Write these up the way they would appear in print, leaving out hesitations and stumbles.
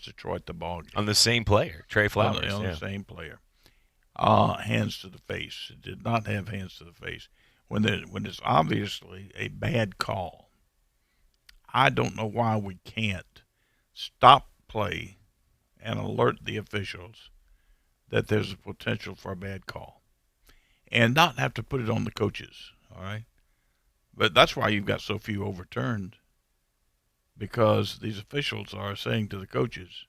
against Detroit the ball game. On the same player, Trey Flowers. On Yeah. the same player. Hands to the face. It did not have hands to the face. When it's obviously a bad call, I don't know why we can't stop play and alert the officials that there's a potential for a bad call, and not have to put it on the coaches. All right, but that's why you've got so few overturned, because these officials are saying to the coaches,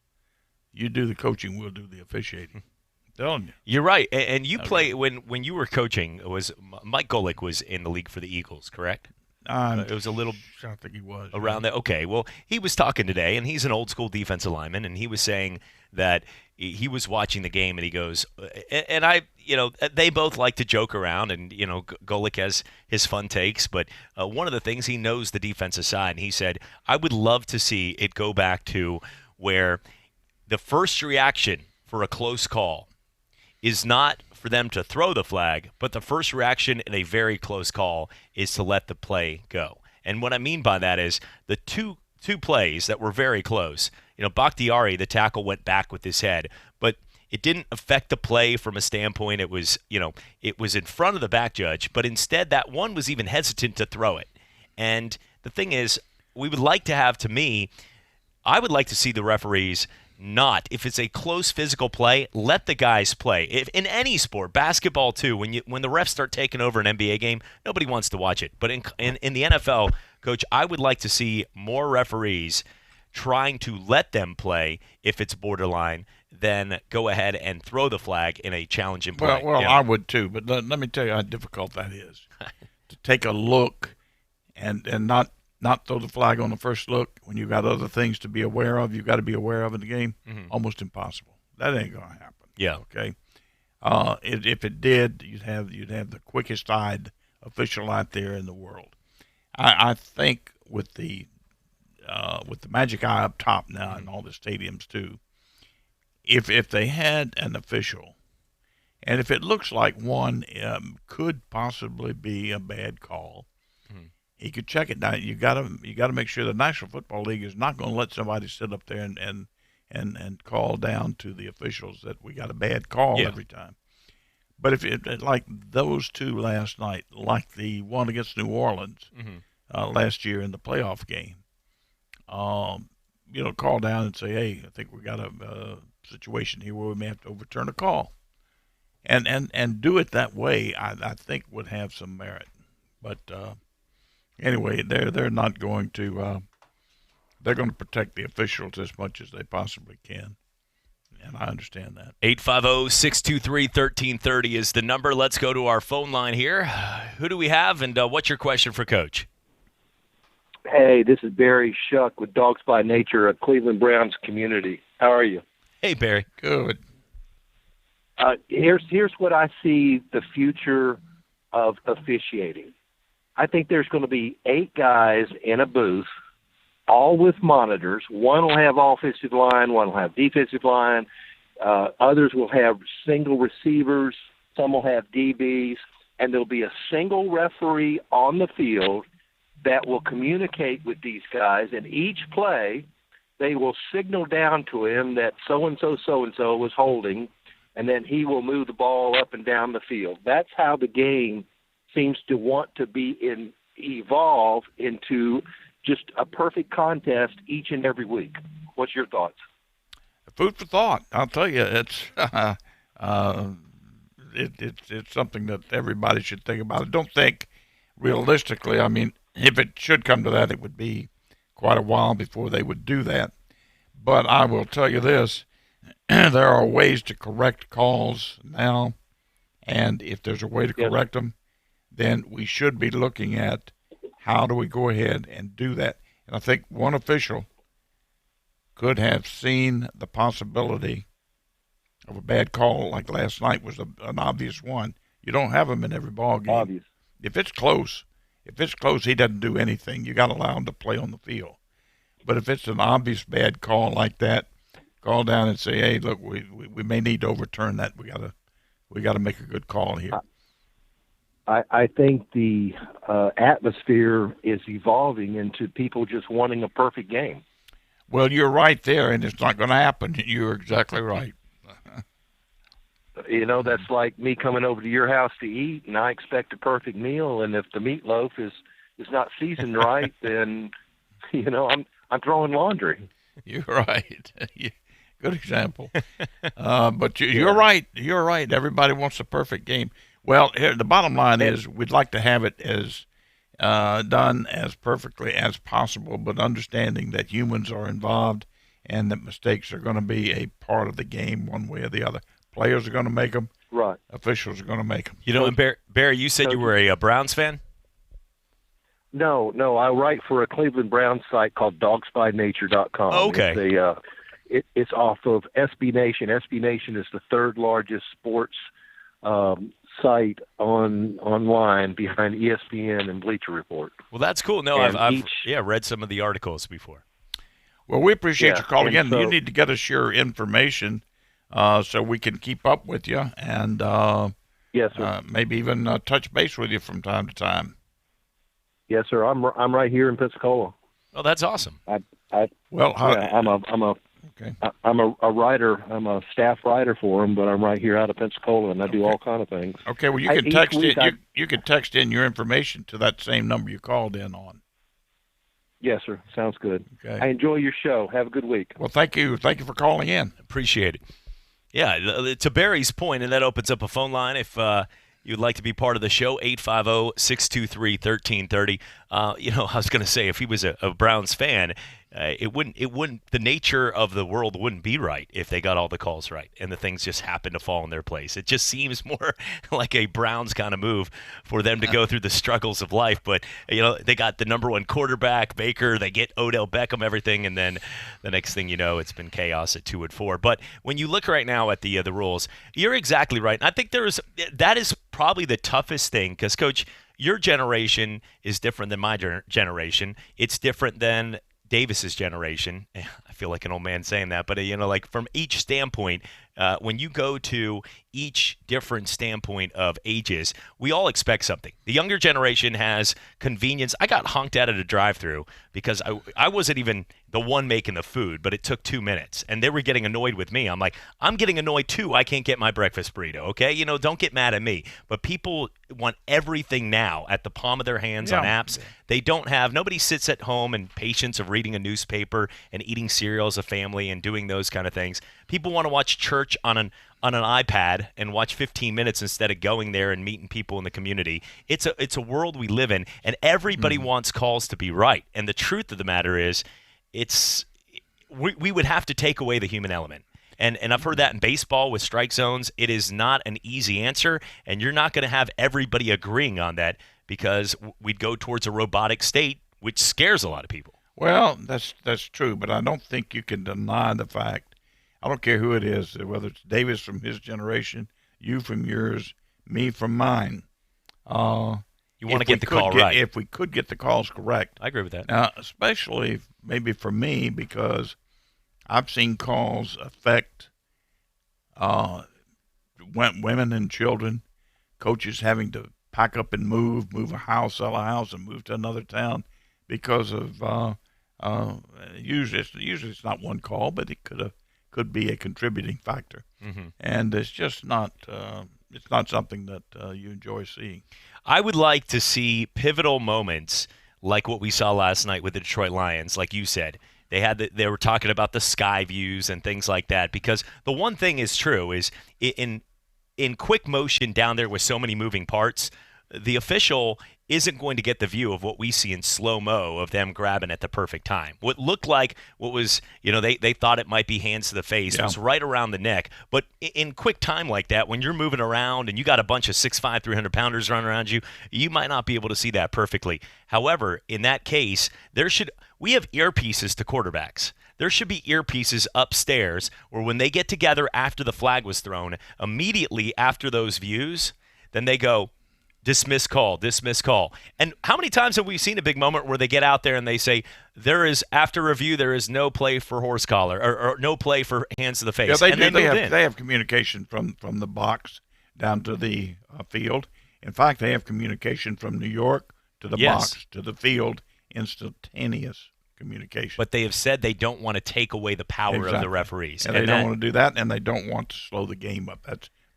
"You do the coaching, we'll do the officiating." I'm telling you. You're right. And you Okay. play when you were coaching. It was Mike Golick was in the league for the Eagles, correct? It was a little I think he was around that. Okay, well, he was talking today, and he's an old school defensive lineman, and he was saying that he was watching the game, and he goes, and I, they both like to joke around, and Golick has his fun takes, but one of the things, he knows the defensive side, and he said, I would love to see it go back to where the first reaction for a close call is not for them to throw the flag, but the first reaction in a very close call is to let the play go. And what I mean by that is the two plays that were very close. Bakhtiari, the tackle, went back with his head, but it didn't affect the play from a standpoint. It was, it was in front of the back judge, but instead that one was even hesitant to throw it. And the thing is, we would like to have, to me, I would like to see the referees not, if it's a close physical play, let the guys play. If in any sport, basketball too, when the refs start taking over an NBA game, nobody wants to watch it. But in the NFL, Coach, I would like to see more referees trying to let them play if it's borderline, than go ahead and throw the flag in a challenging play. Well, I would too, but let me tell you how difficult that is. To take a look and not throw the flag on the first look when you've got other things to be aware of. You've got to be aware of in the game. Mm-hmm. Almost impossible. That ain't gonna happen. Yeah. Okay. If it did, you'd have the quickest-eyed official out there in the world. I think with the magic eye up top now in all the stadiums too, if they had an official, and if it looks like one could possibly be a bad call, he could check it. Now you got to make sure the National Football League is not going to let somebody sit up there and call down to the officials that we got a bad call every time. But if it, like those two last night, like the one against New Orleans last year in the playoff game, call down and say, hey, I think we got a situation here where we may have to overturn a call, and do it that way, I think would have some merit. But anyway, they're not going to. They're going to protect the officials as much as they possibly can, and I understand that. 850-623-1330 is the number. Let's go to our phone line here. Who do we have, and what's your question for Coach? Hey, this is Barry Shuck with Dogs by Nature, a Cleveland Browns community. How are you? Hey, Barry. Good. Here's what I see the future of officiating. I think there's going to be 8 guys in a booth, all with monitors. One will have offensive line, one will have defensive line. Others will have single receivers. Some will have DBs. And there'll be a single referee on the field that will communicate with these guys. And each play, they will signal down to him that so-and-so, so-and-so was holding, and then he will move the ball up and down the field. That's how the game seems to want to evolve into just a perfect contest each and every week. What's your thoughts? Food for thought. I'll tell you, it's it's something that everybody should think about. I don't think realistically, I mean, if it should come to that, it would be quite a while before they would do that. But I will tell you this, there are ways to correct calls now, and if there's a way to correct them, then we should be looking at how do we go ahead and do that. And I think one official could have seen the possibility of a bad call, like last night was an obvious one. You don't have them in every ball game. Obvious. If it's close, he doesn't do anything. You got to allow him to play on the field. But if it's an obvious bad call like that, call down and say, "Hey, look, we may need to overturn that. We got to make a good call here." I think the atmosphere is evolving into people just wanting a perfect game. Well, you're right there, and it's not going to happen. You're exactly right. That's like me coming over to your house to eat, and I expect a perfect meal, and if the meatloaf is not seasoned right, then I'm throwing laundry. You're right. Good example. But you're right. You're right. Everybody wants a perfect game. Well, here, the bottom line is we'd like to have it as done as perfectly as possible, but understanding that humans are involved and that mistakes are going to be a part of the game one way or the other. Players are going to make them. Right. Officials are going to make them. And Barry, you said you were a Browns fan? No. I write for a Cleveland Browns site called dogspynature.com. Okay. It's off of SB Nation. SB Nation is the third largest sports site online behind ESPN and Bleacher Report. Well, that's cool. No, I've read some of the articles before. Well, we appreciate you calling in. So, you need to get us your information so we can keep up with you and yes, sir. Maybe even touch base with you from time to time. Yes, sir. I'm right here in Pensacola. Oh, that's awesome. I'm a writer. I'm a staff writer for them, but I'm right here out of Pensacola, and I do all kind of things. Okay. Well, you can text in. You can text in your information to that same number you called in on. Yes, sir. Sounds good. Okay. I enjoy your show. Have a good week. Well, thank you. Thank you for calling in. Appreciate it. Yeah, to Barry's point, and that opens up a phone line if you'd like to be part of the show, 850-623-1330. I was going to say, if he was a Browns fan, the nature of the world wouldn't be right if they got all the calls right and the things just happen to fall in their place. It just seems more like a Browns kind of move for them to go through the struggles of life. But, they got the number one quarterback, Baker, they get Odell Beckham, everything, and then the next thing you know, it's been chaos at 2 and 4. But when you look right now at the rules, you're exactly right. And I think that is probably the toughest thing because, Coach, your generation is different than my generation. It's different than Davis's generation. I feel like an old man saying that, but like from each standpoint, when you go to each different standpoint of ages, we all expect something. The younger generation has convenience. I got honked at a drive-through because I wasn't even the one making the food, but it took 2 minutes, and they were getting annoyed with me. I'm like, I'm getting annoyed too. I can't get my breakfast burrito, okay? Don't get mad at me. But people want everything now at the palm of their hands on apps. Nobody sits at home in patience of reading a newspaper and eating cereal as a family and doing those kind of things. People want to watch church on an iPad and watch 15 minutes instead of going there and meeting people in the community. It's a world we live in, and everybody wants calls to be right. And the truth of the matter is, we would have to take away the human element. And I've heard that in baseball with strike zones. It is not an easy answer, and you're not going to have everybody agreeing on that because we'd go towards a robotic state, which scares a lot of people. Well, that's true, but I don't think you can deny the fact. I don't care who it is, whether it's Davis from his generation, you from yours, me from mine. You want to get the call right. If we could get the calls correct. I agree with that. Now, especially maybe for me, because I've seen calls affect women and children, coaches having to pack up and move a house, sell a house, and move to another town because of usually it's not one call, but it could be a contributing factor, and it's just not something that you enjoy seeing. I would like to see pivotal moments like what we saw last night with the Detroit Lions, like you said. They were talking about the sky views and things like that, because the one thing is true is in quick motion down there with so many moving parts, the official isn't going to get the view of what we see in slow-mo of them grabbing at the perfect time. What looked like they thought it might be hands to the face. It was right around the neck. But in quick time like that, when you're moving around and you got a bunch of 6'5", 300-pounders running around you, you might not be able to see that perfectly. However, in that case, we have earpieces to quarterbacks. There should be earpieces upstairs where when they get together after the flag was thrown, immediately after those views, then they go, dismiss call. And how many times have we seen a big moment where they get out there and they say, after review, there is no play for horse collar or no play for hands to the face. Yeah, they have communication from the box down to the field. In fact, they have communication from New York to the box to the field, instantaneous communication. But they have said they don't want to take away the power of the Exactly. referees. And they don't want to do that, and they don't want to slow the game up.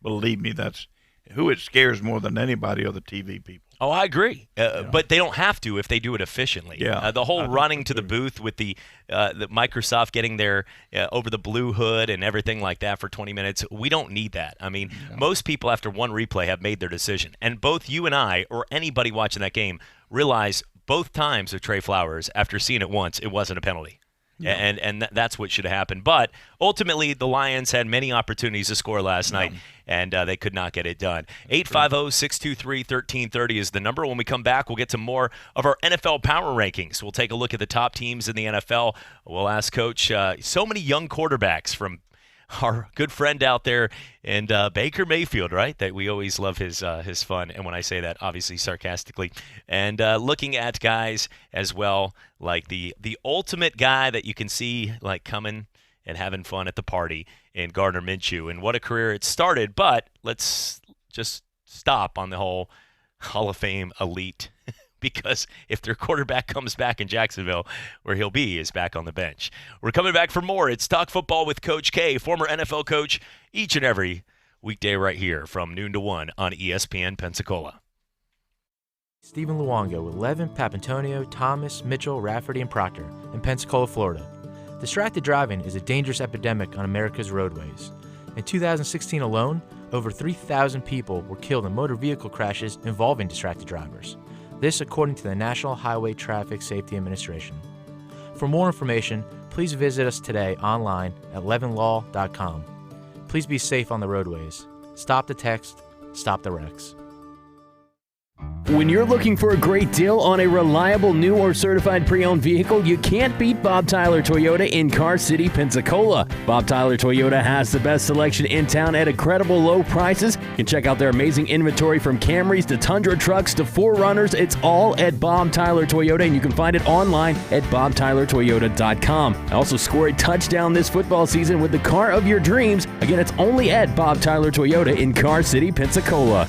Believe me, that's who it scares more than anybody are the TV people. Oh, I agree. But they don't have to if they do it efficiently. Yeah, the whole running to the booth with the Microsoft getting their over the blue hood and everything like that for 20 minutes, we don't need that. I mean, most people after one replay have made their decision. And both you and I or anybody watching that game realize both times of Trey Flowers, after seeing it once, it wasn't a penalty. Yeah. And that's what should have happened. But ultimately, the Lions had many opportunities to score last night, and they could not get it done. 850-623-1330 is the number. When we come back, we'll get to more of our NFL power rankings. We'll take a look at the top teams in the NFL. We'll ask Coach, so many young quarterbacks from our good friend out there and Baker Mayfield, right? That we always love his fun, and when I say that, obviously sarcastically. And looking at guys as well, like the ultimate guy that you can see like coming and having fun at the party in Gardner Minshew, and what a career it started. But let's just stop on the whole Hall of Fame elite. Because if their quarterback comes back in Jacksonville, where he'll be is back on the bench. We're coming back for more. It's Talk Football with Coach K, former NFL coach, each and every weekday right here from noon to 1 on ESPN Pensacola. Stephen Luongo with Levin, Papantonio, Thomas, Mitchell, Rafferty, and Proctor in Pensacola, Florida. Distracted driving is a dangerous epidemic on America's roadways. In 2016 alone, over 3,000 people were killed in motor vehicle crashes involving distracted drivers. This according to the National Highway Traffic Safety Administration. For more information, please visit us today online at levinlaw.com. Please be safe on the roadways. Stop the text, stop the wrecks. When you're looking for a great deal on a reliable new or certified pre-owned vehicle, you can't beat Bob Tyler Toyota in Car City, Pensacola. Bob Tyler Toyota has the best selection in town at incredible low prices. You can check out their amazing inventory from Camrys to Tundra trucks to 4Runners. It's all at Bob Tyler Toyota, and you can find it online at bobtylertoyota.com. Also score a touchdown this football season with the car of your dreams. Again, it's only at Bob Tyler Toyota in Car City, Pensacola.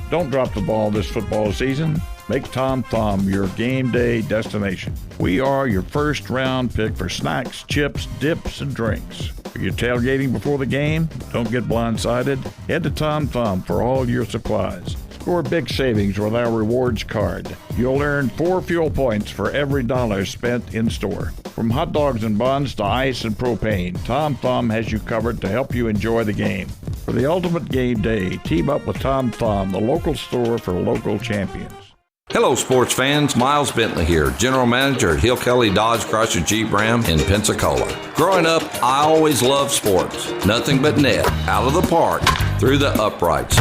Don't drop the ball this football season. Make Tom Thumb your game day destination. We are your first round pick for snacks, chips, dips, and drinks. Are you tailgating before the game? Don't get blindsided. Head to Tom Thumb for all your supplies. Score big savings with our rewards card. You'll earn 4 fuel points for every dollar spent in store. From hot dogs and buns to ice and propane, Tom Thumb has you covered to help you enjoy the game. For the ultimate game day, team up with Tom Thumb, the local store for local champions. Hello, sports fans. Miles Bentley here, General Manager at Hill Kelly Dodge Chrysler Jeep Ram in Pensacola. Growing up, I always loved sports. Nothing but net, out of the park, through the uprights.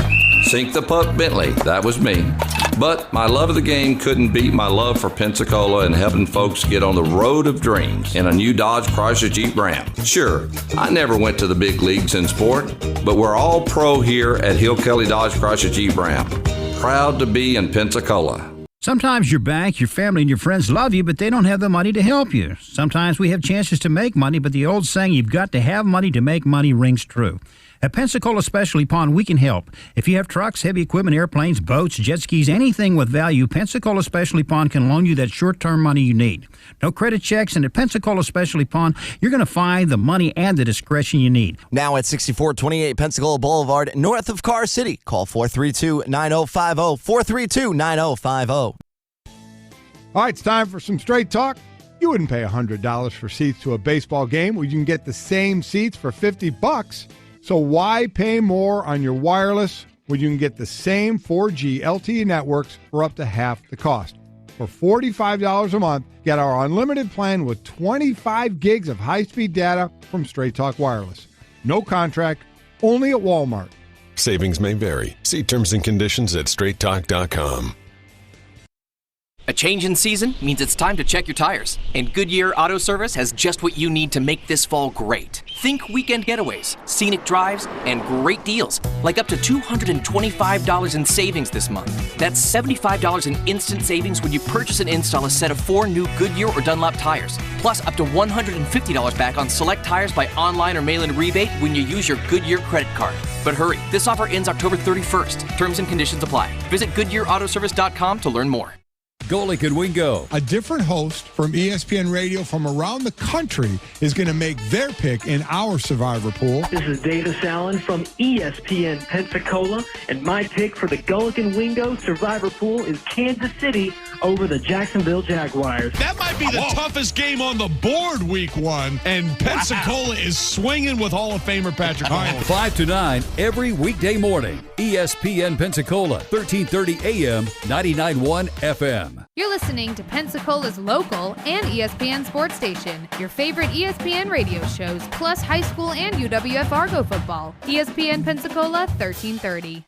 Sink the puck Bentley, that was me. But my love of the game couldn't beat my love for Pensacola and helping folks get on the road of dreams in a new Dodge Chrysler Jeep Ram. Sure, I never went to the big leagues in sport, but we're all pro here at Hill Kelly Dodge Chrysler Jeep Ram. Proud to be in Pensacola. Sometimes your bank, your family, and your friends love you, but they don't have the money to help you. Sometimes we have chances to make money, but the old saying, you've got to have money to make money, rings true. At Pensacola Specialty Pond, we can help. If you have trucks, heavy equipment, airplanes, boats, jet skis, anything with value, Pensacola Specialty Pond can loan you that short-term money you need. No credit checks, and at Pensacola Specialty Pond, you're going to find the money and the discretion you need. Now at 6428 Pensacola Boulevard, north of Car City. Call 432-9050, 432-9050. All right, it's time for some straight talk. You wouldn't pay $100 for seats to a baseball game where you can get the same seats for $50. So why pay more on your wireless when you can get the same 4G LTE networks for up to half the cost? For $45 a month, get our unlimited plan with 25 gigs of high-speed data from Straight Talk Wireless. No contract, only at Walmart. Savings may vary. See terms and conditions at straighttalk.com. A change in season means it's time to check your tires, and Goodyear Auto Service has just what you need to make this fall great. Think weekend getaways, scenic drives, and great deals, like up to $225 in savings this month. That's $75 in instant savings when you purchase and install a set of 4 new Goodyear or Dunlop tires, plus up to $150 back on select tires by online or mail-in rebate when you use your Goodyear credit card. But hurry, this offer ends October 31st. Terms and conditions apply. Visit GoodyearAutoservice.com to learn more. Golick and Wingo. A different host from ESPN Radio from around the country is going to make their pick in our Survivor pool. This is Davis Allen from ESPN Pensacola, and my pick for the Golick and Wingo Survivor pool is Kansas City over the Jacksonville Jaguars. That might be the toughest game on the board week 1, and Pensacola is swinging with Hall of Famer Patrick Mahomes. 5 to 9 every weekday morning. ESPN Pensacola, 1330 AM, 99.1 FM. You're listening to Pensacola's local and ESPN sports station. Your favorite ESPN radio shows, plus high school and UWF Argo football. ESPN Pensacola, 1330.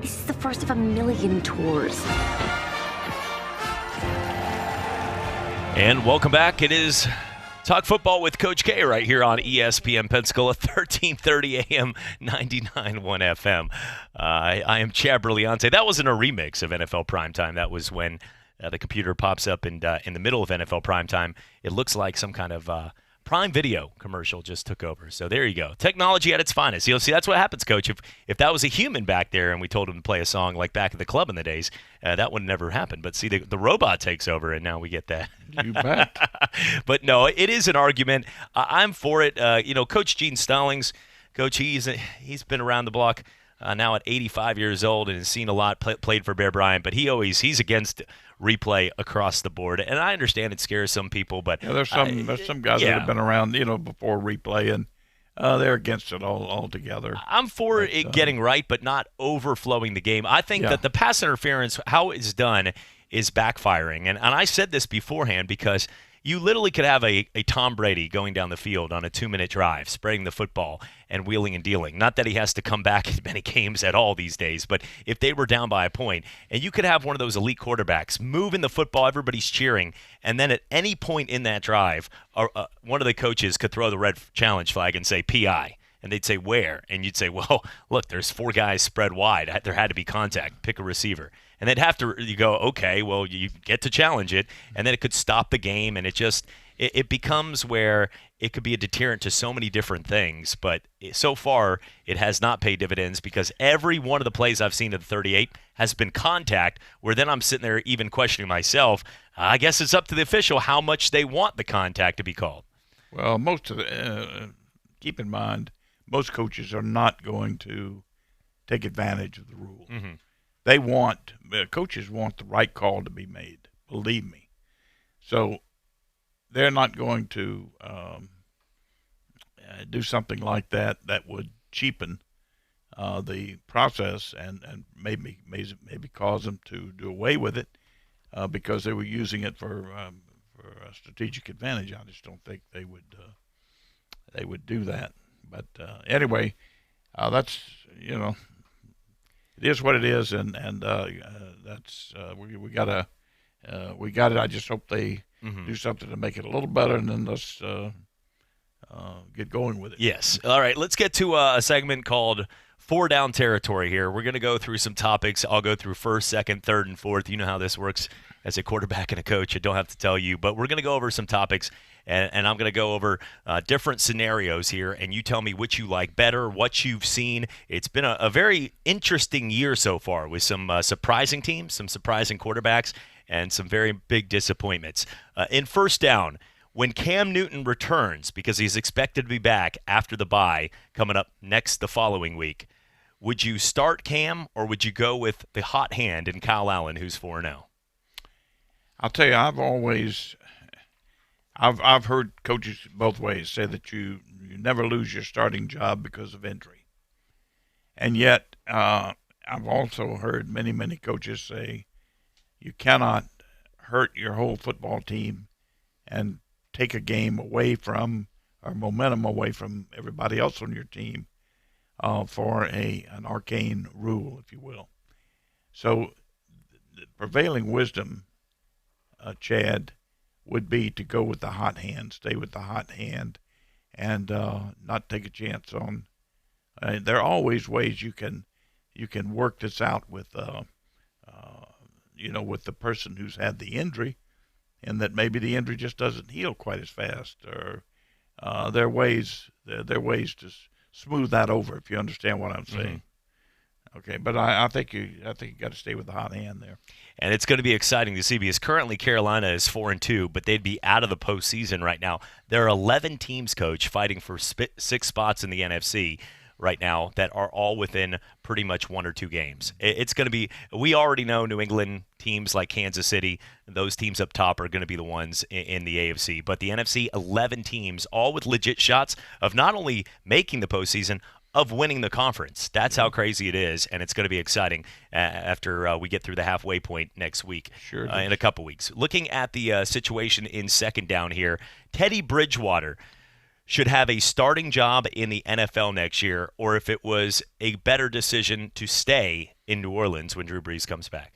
This is the first of a million tours. And welcome back. It is Talk Football with Coach K right here on ESPN Pensacola, 1330 AM, 99.1 FM. I am Chad Berliante. That wasn't a remix of NFL Primetime. That was when the computer pops up in the middle of NFL Primetime. It looks like some kind of Prime Video commercial just took over. So there you go. Technology at its finest. You'll see that's what happens, Coach. If that was a human back there and we told him to play a song like back at the club in the days, that would never happen. But see, the robot takes over, and now we get that. You bet. But no, it is an argument. I'm for it. Coach Gene Stallings, Coach, he's been around the block now at 85 years old and has seen a lot, played for Bear Bryant, but he's against replay across the board, and I understand it scares some people, but there's some guys that have been around, before replay, and they're against it altogether. I'm for it getting right, but not overflowing the game. I think that the pass interference, how it's done, is backfiring, and I said this beforehand because you literally could have a Tom Brady going down the field on a 2-minute drive, spreading the football and wheeling and dealing. Not that he has to come back in many games at all these days, but if they were down by a point, and you could have one of those elite quarterbacks moving the football, everybody's cheering, and then at any point in that drive, one of the coaches could throw the red challenge flag and say PI. And they'd say, where? And you'd say, well, look, there's 4 guys spread wide. There had to be contact. Pick a receiver. And they'd have to – you go, okay, well, you get to challenge it. And then it could stop the game. And it becomes where it could be a deterrent to so many different things. But so far, it has not paid dividends because every one of the plays I've seen at the 38 has been contact, where then I'm sitting there even questioning myself. I guess it's up to the official how much they want the contact to be called. Well, most of the keep in mind, most coaches are not going to take advantage of the rule. Mm-hmm. Coaches want the right call to be made, believe me. So they're not going to do something like that would cheapen the process and maybe cause them to do away with it because they were using it for a strategic advantage. I just don't think they would do that. But anyway, that's it is what it is, and that's we got it. I just hope they do something to make it a little better, and then let's get going with it. Yes. All right. Let's get to a segment called 4 Down Territory here. We're going to go through some topics. I'll go through first, second, third, and fourth. You know how this works as a quarterback and a coach. I don't have to tell you, but we're going to go over some topics. And I'm going to go over different scenarios here, and you tell me which you like better, what you've seen. It's been a very interesting year so far with some surprising teams, some surprising quarterbacks, and some very big disappointments. In first down, when Cam Newton returns, because he's expected to be back after the bye coming up the following week, would you start Cam or would you go with the hot hand in Kyle Allen, who's 4-0? I'll tell you, I've heard coaches both ways say that you never lose your starting job because of injury. And yet, I've also heard many coaches say you cannot hurt your whole football team and take a game away from, or momentum away from everybody else on your team for an arcane rule, if you will. So the prevailing wisdom, Chad, would be to go with the hot hand, stay with the hot hand, and not take a chance on. There are always ways you can work this out with, with the person who's had the injury, and that maybe the injury just doesn't heal quite as fast, or there are ways to smooth that over, if you understand what I'm saying. Okay, but I think you got to stay with the hot hand there. And it's going to be exciting to see because currently Carolina is 4-2, but they'd be out of the postseason right now. There are 11 teams, Coach, fighting for 6 spots in the NFC right now that are all within pretty much 1 or 2 games. It's going to be – we already know New England teams like Kansas City, those teams up top are going to be the ones in the AFC. But the NFC, 11 teams, all with legit shots of not only making the postseason – of winning the conference. That's how crazy it is, and it's going to be exciting after we get through the halfway point next week, in a couple weeks. Looking at the situation in second down here, Teddy Bridgewater should have a starting job in the NFL next year, or if it was a better decision to stay in New Orleans when Drew Brees comes back.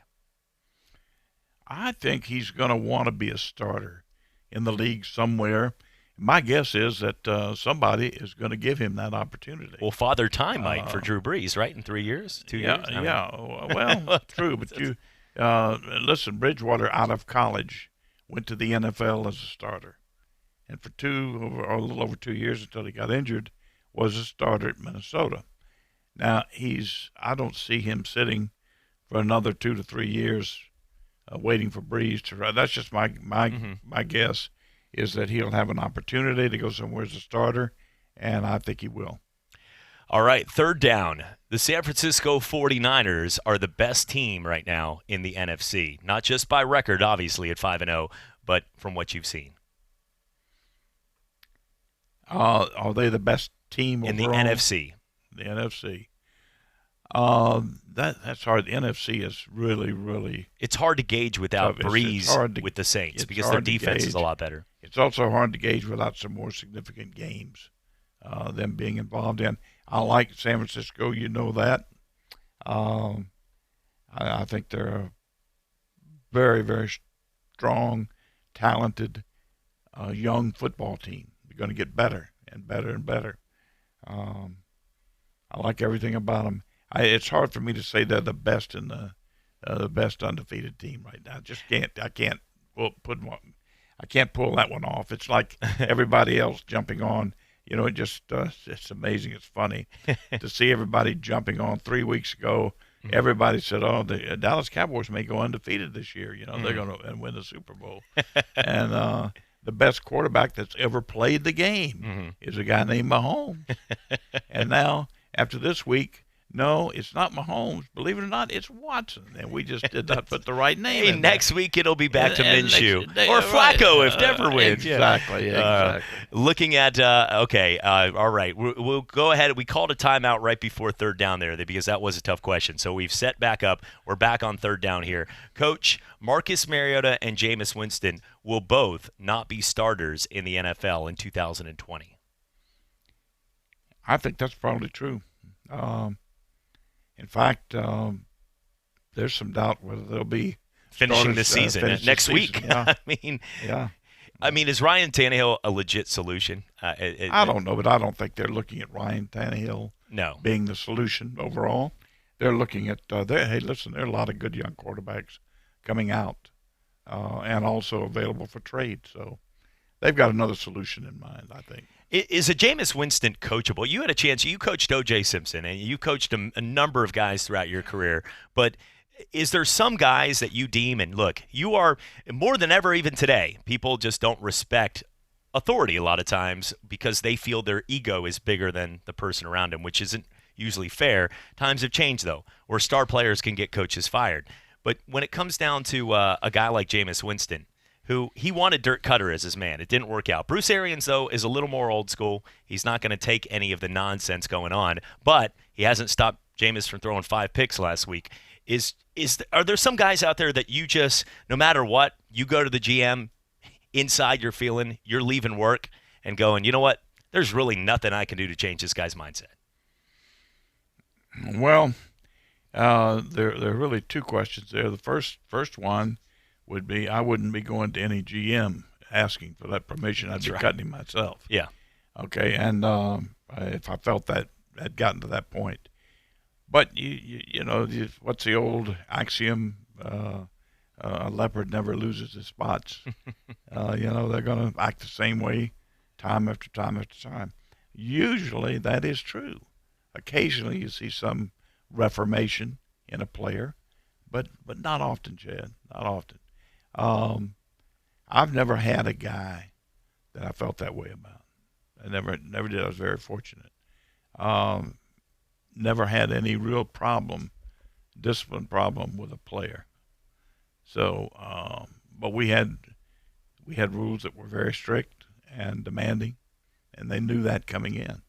I think he's going to want to be a starter in the league somewhere. My guess is that somebody is going to give him that opportunity. Well, Father Time might for Drew Brees, right? In 3 years, 2 years? Well, true. But you listen, Bridgewater out of college went to the NFL as a starter. And for a little over 2 years until he got injured, was a starter at Minnesota. Now, I don't see him sitting for another 2 to 3 years waiting for Brees to run. That's just my guess. Is that he'll have an opportunity to go somewhere as a starter, and I think he will. All right, third down. The San Francisco 49ers are the best team right now in the NFC, not just by record, obviously, at 5-0, but from what you've seen. Are they the best team in overall? The NFC? The NFC. That's hard. The NFC is really, really. It's hard to gauge without Brees with the Saints because their defense is a lot better. It's also hard to gauge without some more significant games, them being involved in. I like San Francisco. You know that. I think they're a very, very strong, talented, young football team. They're going to get better and better and better. I like everything about them. It's hard for me to say they're the best in the best undefeated team right now. I can't pull that one off. It's like everybody else jumping on. It's amazing. It's funny to see everybody jumping on. 3 weeks ago, everybody said, "Oh, the Dallas Cowboys may go undefeated this year. They're going to win the Super Bowl." And the best quarterback that's ever played the game is a guy named Mahomes. And now, after this week, no, it's not Mahomes. Believe it or not, it's Watson. And we just did not put the right name in next week it'll be back to Minshew. Or Flacco if Denver wins. Exactly. Looking at, all right. We'll go ahead. We called a timeout right before third down there because that was a tough question. So we've set back up. We're back on third down here. Coach, Marcus Mariota and Jameis Winston will both not be starters in the NFL in 2020. I think that's probably true. In fact, there's some doubt whether they'll be finishing the season next week. Yeah. I mean, is Ryan Tannehill a legit solution? I don't know, but I don't think they're looking at Ryan Tannehill being the solution overall. They're looking at hey, listen, there are a lot of good young quarterbacks coming out and also available for trade. So they've got another solution in mind, I think. Is a Jameis Winston coachable? You had a chance. You coached O.J. Simpson, and you coached a number of guys throughout your career. But is there some guys that you deem, and look, you are more than ever even today, people just don't respect authority a lot of times because they feel their ego is bigger than the person around them, which isn't usually fair. Times have changed, though, where star players can get coaches fired. But when it comes down to a guy like Jameis Winston, who he wanted Dirk Cutter as his man. It didn't work out. Bruce Arians, though, is a little more old school. He's not going to take any of the nonsense going on, but he hasn't stopped Jameis from throwing 5 picks last week. Are there some guys out there that you just, no matter what, you go to the GM, inside you're feeling, you're leaving work and going, you know what, there's really nothing I can do to change this guy's mindset? Well, there are really 2 questions there. The first one would be I wouldn't be going to any GM asking for that permission. I'd be cutting him myself. Yeah. Okay, and if I felt that had gotten to that point. But, you know, what's the old axiom? A leopard never loses his spots. They're going to act the same way time after time after time. Usually that is true. Occasionally you see some reformation in a player, but not often, Chad. Not often. I've never had a guy that I felt that way about. I never did. I was very fortunate. Never had any real discipline problem with a player. So, but we had rules that were very strict and demanding, and they knew that coming in.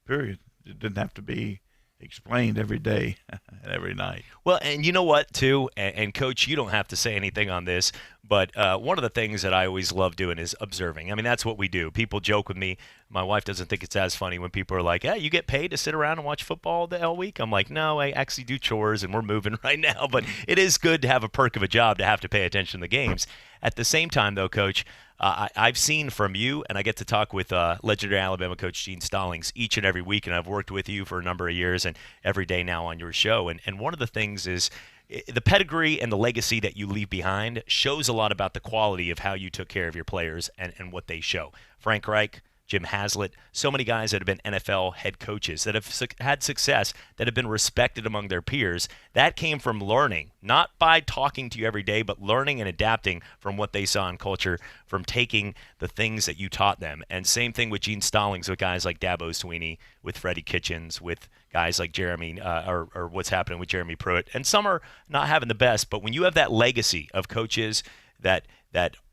Period. It didn't have to be explained every day and every night. Well, and you know what, too, and Coach, you don't have to say anything on this, but one of the things that I always love doing is observing. I mean, that's what we do. People joke with me. My wife doesn't think it's as funny when people are like, hey, you get paid to sit around and watch football all week? I'm like, no, I actually do chores, and we're moving right now. But it is good to have a perk of a job to have to pay attention to the games. At the same time, though, Coach, I've seen from you, and I get to talk with legendary Alabama coach Gene Stallings each and every week, and I've worked with you for a number of years and every day now on your show. And one of the things is the pedigree and the legacy that you leave behind shows a lot about the quality of how you took care of your players and what they show. Frank Reich, Jim Haslett, so many guys that have been NFL head coaches that have had success, that have been respected among their peers. That came from learning, not by talking to you every day, but learning and adapting from what they saw in culture, from taking the things that you taught them. And same thing with Gene Stallings, with guys like Dabo Sweeney, with Freddie Kitchens, with guys like Jeremy, or what's happening with Jeremy Pruitt. And some are not having the best, but when you have that legacy of coaches that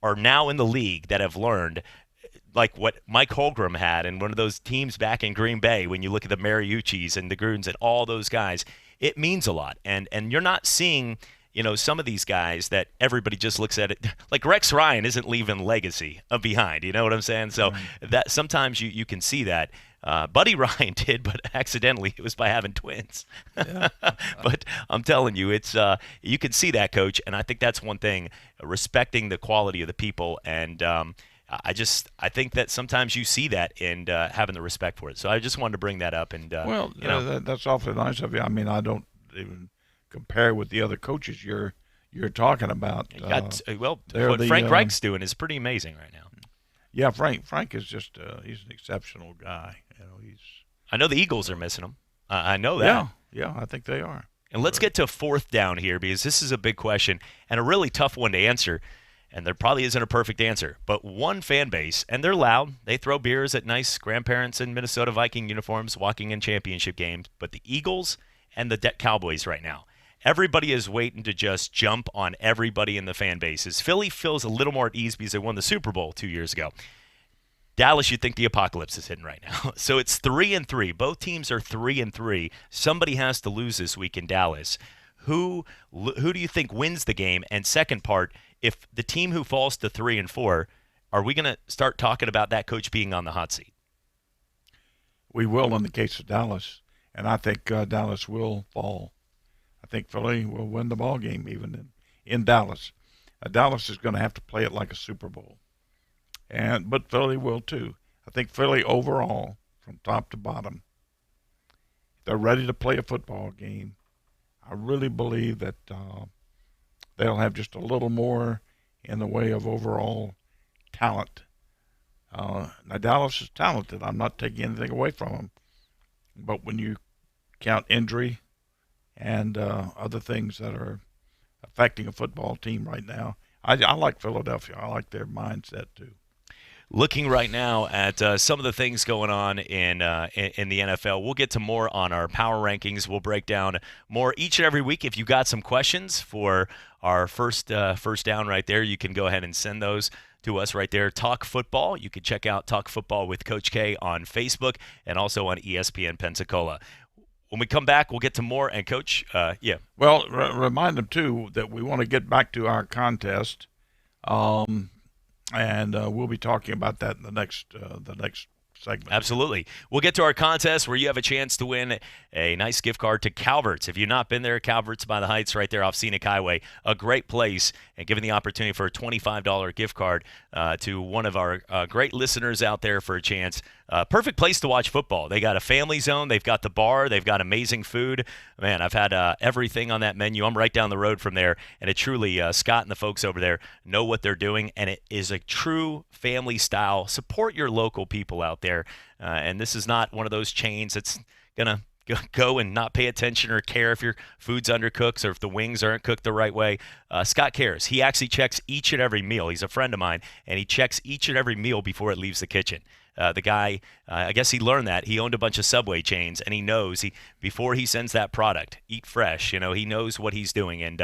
are now in the league, that have learned, like what Mike Holmgren had and one of those teams back in Green Bay, when you look at the Mariucci's and the Gruns and all those guys, it means a lot. And you're not seeing, some of these guys that everybody just looks at it like Rex Ryan isn't leaving legacy behind. You know what I'm saying? So that sometimes you can see that. Buddy Ryan did, but accidentally. It was by having twins. Yeah. But I'm telling you, it's you can see that, Coach, and I think that's one thing, respecting the quality of the people. And I think that sometimes you see that in having the respect for it. So I just wanted to bring that up. And that's awfully nice of you. I mean, I don't even compare with the other coaches you're talking about. What Frank Reich's doing is pretty amazing right now. Yeah, Frank is just he's an exceptional guy. I know the Eagles are missing him. I know that. Yeah, I think they are. And let's get to fourth down here, because this is a big question and a really tough one to answer. And there probably isn't a perfect answer, but one fan base, and they're loud. They throw beers at nice grandparents in Minnesota Viking uniforms walking in championship games. But the Eagles and the Cowboys right now, everybody is waiting to just jump on everybody in the fan bases. Philly feels a little more at ease because they won the Super Bowl 2 years ago. Dallas, you'd think the apocalypse is hitting right now. So it's 3-3. Both teams are 3-3. Somebody has to lose this week in Dallas. Who do you think wins the game? And second part, if the team who falls to 3-4, are we going to start talking about that coach being on the hot seat? We will in the case of Dallas, and I think Dallas will fall. I think Philly will win the ball game even in Dallas. Dallas is going to have to play it like a Super Bowl, but Philly will too. I think Philly overall, from top to bottom, they're ready to play a football game. I really believe that they'll have just a little more in the way of overall talent. Now, Dallas is talented. I'm not taking anything away from them. But when you count injury and other things that are affecting a football team right now, I like Philadelphia. I like their mindset too. Looking right now at some of the things going on in the NFL. We'll get to more on our power rankings. We'll break down more each and every week. If you got some questions for our first down right there, you can go ahead and send those to us right there. Talk Football. You can check out Talk Football with Coach K on Facebook and also on ESPN Pensacola. When we come back, we'll get to more. And Coach, yeah. Well, remind them too that we want to get back to our contest. And we'll be talking about that in the next segment. Absolutely. We'll get to our contest where you have a chance to win a nice gift card to Calvert's. If you've not been there, Calvert's by the Heights right there off Scenic Highway, a great place, and given the opportunity for a $25 gift card to one of our great listeners out there for a chance. Perfect place to watch football. They got a family zone. They've got the bar. They've got amazing food. Man, I've had everything on that menu. I'm right down the road from there, and it truly, Scott and the folks over there know what they're doing, and it is a true family style. Support your local people out there, and this is not one of those chains that's going to go and not pay attention or care if your food's undercooked or if the wings aren't cooked the right way. Scott cares. He actually checks each and every meal. He's a friend of mine, and he checks each and every meal before it leaves the kitchen. The guy, I guess he learned that. He owned a bunch of Subway chains, and he knows before he sends that product, eat fresh. He knows what he's doing. And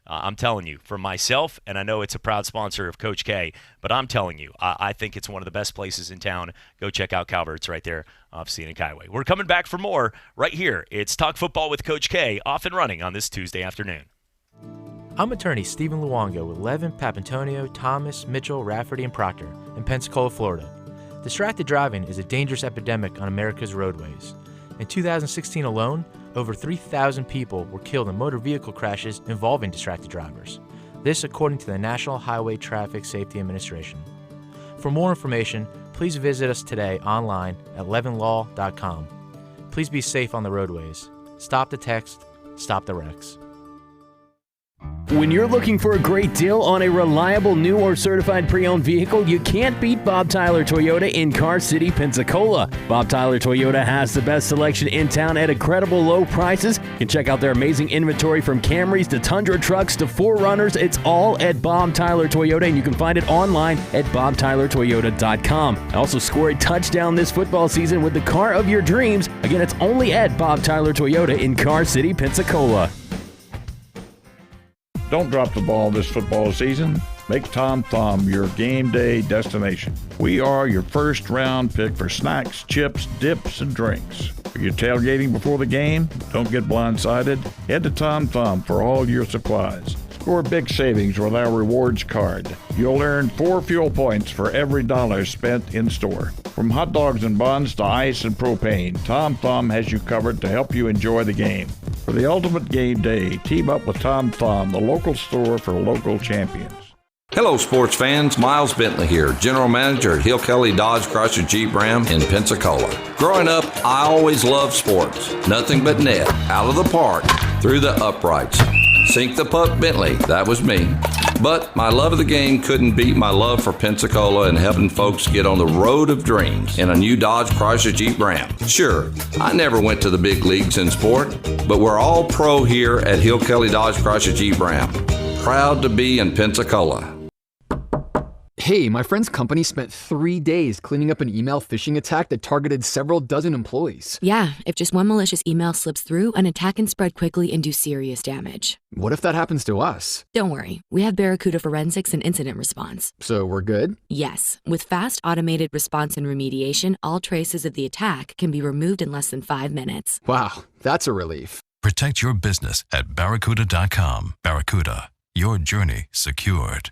I'm telling you, for myself, and I know it's a proud sponsor of Coach K, but I'm telling you, I think it's one of the best places in town. Go check out Calvert's right there off Scenic Highway. We're coming back for more right here. It's Talk Football with Coach K, off and running on this Tuesday afternoon. I'm attorney Stephen Luongo with Levin, Papantonio, Thomas, Mitchell, Rafferty, and Proctor in Pensacola, Florida. Distracted driving is a dangerous epidemic on America's roadways. In 2016 alone, over 3,000 people were killed in motor vehicle crashes involving distracted drivers. This according to the National Highway Traffic Safety Administration. For more information, please visit us today online at levinlaw.com. Please be safe on the roadways. Stop the text, stop the wrecks. When you're looking for a great deal on a reliable new or certified pre-owned vehicle, you can't beat Bob Tyler Toyota in Car City, Pensacola. Bob Tyler Toyota has the best selection in town at incredible low prices. You can check out their amazing inventory from Camrys to Tundra trucks to 4Runners. It's all at Bob Tyler Toyota, and you can find it online at bobtylertoyota.com. Also score a touchdown this football season with the car of your dreams. Again, it's only at Bob Tyler Toyota in Car City, Pensacola. Don't drop the ball this football season. Make Tom Thumb your game day destination. We are your first round pick for snacks, chips, dips, and drinks. Are you tailgating before the game? Don't get blindsided. Head to Tom Thumb for all your supplies. Score big savings with our rewards card. You'll earn 4 fuel points for every dollar spent in store. From hot dogs and buns to ice and propane, Tom Thumb has you covered to help you enjoy the game. For the ultimate game day, team up with Tom Thumb, the local store for local champions. Hello, sports fans. Miles Bentley here, General Manager at Hill Kelly Dodge Chrysler Jeep Ram in Pensacola. Growing up, I always loved sports. Nothing but net, out of the park, through the uprights. Sink the puck Bentley, that was me. But my love of the game couldn't beat my love for Pensacola and helping folks get on the road of dreams in a new Dodge Chrysler Jeep Ram. Sure, I never went to the big leagues in sport, but we're all pro here at Hill Kelly Dodge Chrysler Jeep Ram. Proud to be in Pensacola. Hey, my friend's company spent 3 days cleaning up an email phishing attack that targeted several dozen employees. Yeah, if just one malicious email slips through, an attack can spread quickly and do serious damage. What if that happens to us? Don't worry, we have Barracuda Forensics and Incident Response. So we're good? Yes, with fast automated response and remediation, all traces of the attack can be removed in less than 5 minutes. Wow, that's a relief. Protect your business at Barracuda.com. Barracuda, your journey secured.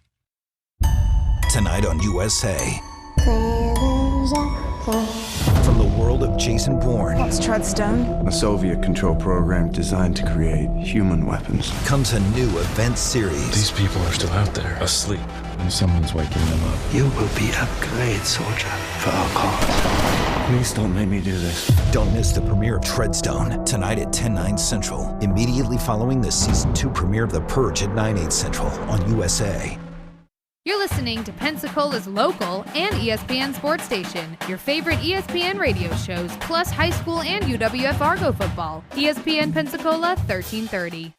Tonight on USA. From the world of Jason Bourne. What's Treadstone? A Soviet-controlled program designed to create human weapons. Comes a new event series. These people are still out there, asleep, and someone's waking them up. You will be a great soldier for our cause. Please don't make me do this. Don't miss the premiere of Treadstone, tonight at 10/9 Central. Immediately following the Season 2 premiere of The Purge at 9/8 Central on USA. You're listening to Pensacola's local and ESPN sports station. Your favorite ESPN radio shows, plus high school and UWF Argo football. ESPN Pensacola 1330.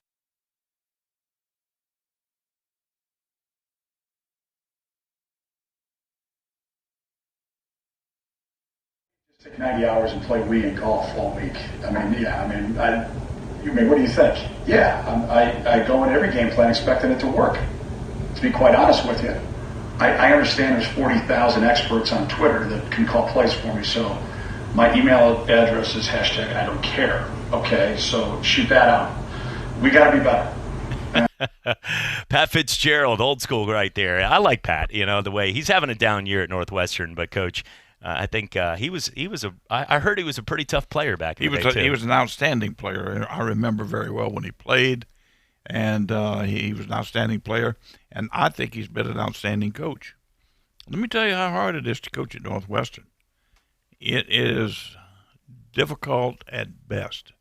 Take 90 hours and play Wii and golf all week. What do you think? Yeah, I go in every game plan expecting it to work. To be quite honest with you, I understand there's 40,000 experts on Twitter that can call plays for me, so my email address is hashtag I don't care. Okay, so shoot that out. We got to be better. Pat Fitzgerald, old school right there. I like Pat, the way he's having a down year at Northwestern, but Coach, I think he was I heard he was a pretty tough player back in the day, too. He was an outstanding player. I remember very well when he played, and he was an outstanding player, and I think he's been an outstanding coach. Let me tell you how hard it is to coach at Northwestern. It is difficult at best.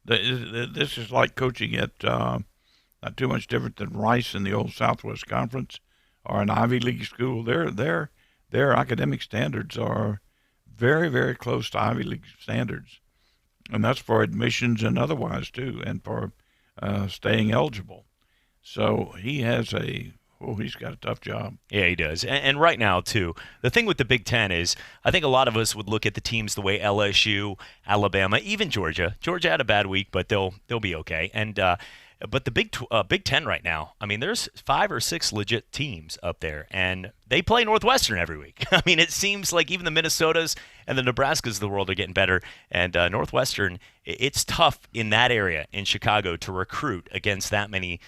This is like coaching at not too much different than Rice in the old Southwest Conference or an Ivy League school. Their academic standards are very, very close to Ivy League standards, and that's for admissions and otherwise too, and for staying eligible. So he's got a tough job. Yeah, he does. And right now, too, the thing with the Big Ten is I think a lot of us would look at the teams the way LSU, Alabama, even Georgia. Georgia had a bad week, but they'll be okay. And but the Big Ten right now, I mean, there's 5 or 6 legit teams up there, and they play Northwestern every week. I mean, it seems like even the Minnesotas and the Nebraskas of the world are getting better, and Northwestern, it's tough in that area in Chicago to recruit against that many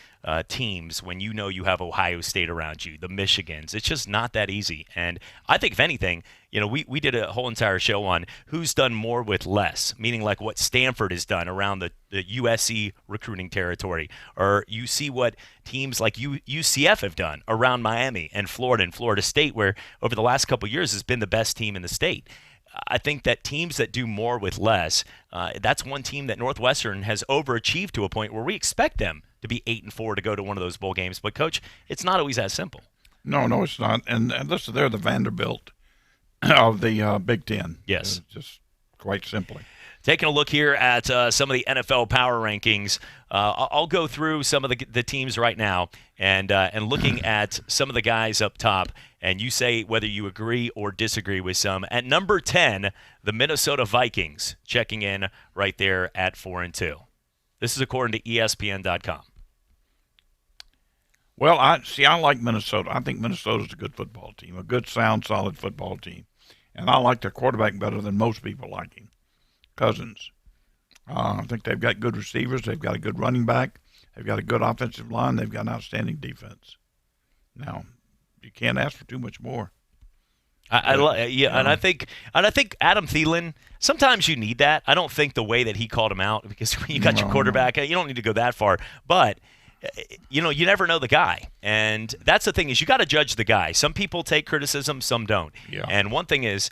teams when you know you have Ohio State around you, the Michigans. It's just not that easy. And I think, if anything, we did a whole entire show on who's done more with less, meaning like what Stanford has done around the USC recruiting territory, or you see what teams like UCF have done around Miami and Florida State, where over the last couple of years has been the best team in the state. I think that teams that do more with less, that's one team that Northwestern has overachieved to a point where we expect them to be 8-4 to go to one of those bowl games. But, Coach, it's not always that simple. No, it's not. And listen, they're the Vanderbilt of the Big Ten. Yes. Just quite simply. Taking a look here at some of the NFL power rankings, I'll go through some of the teams right now and looking at some of the guys up top, and you say whether you agree or disagree with some. At number 10, the Minnesota Vikings, checking in right there at 4-2. This is according to ESPN.com. Well, I like Minnesota. I think Minnesota's a good football team, a good, sound, solid football team. And I like their quarterback better than most people like him. Cousins. I think they've got good receivers. They've got a good running back. They've got a good offensive line. They've got an outstanding defense. Now, you can't ask for too much more. And I think Adam Thielen, sometimes you need that. I don't think the way that he called him out, because when you got your quarterback, you don't need to go that far. But you never know the guy, and that's the thing is you got to judge the guy. Some people take criticism, some don't. Yeah. And one thing is,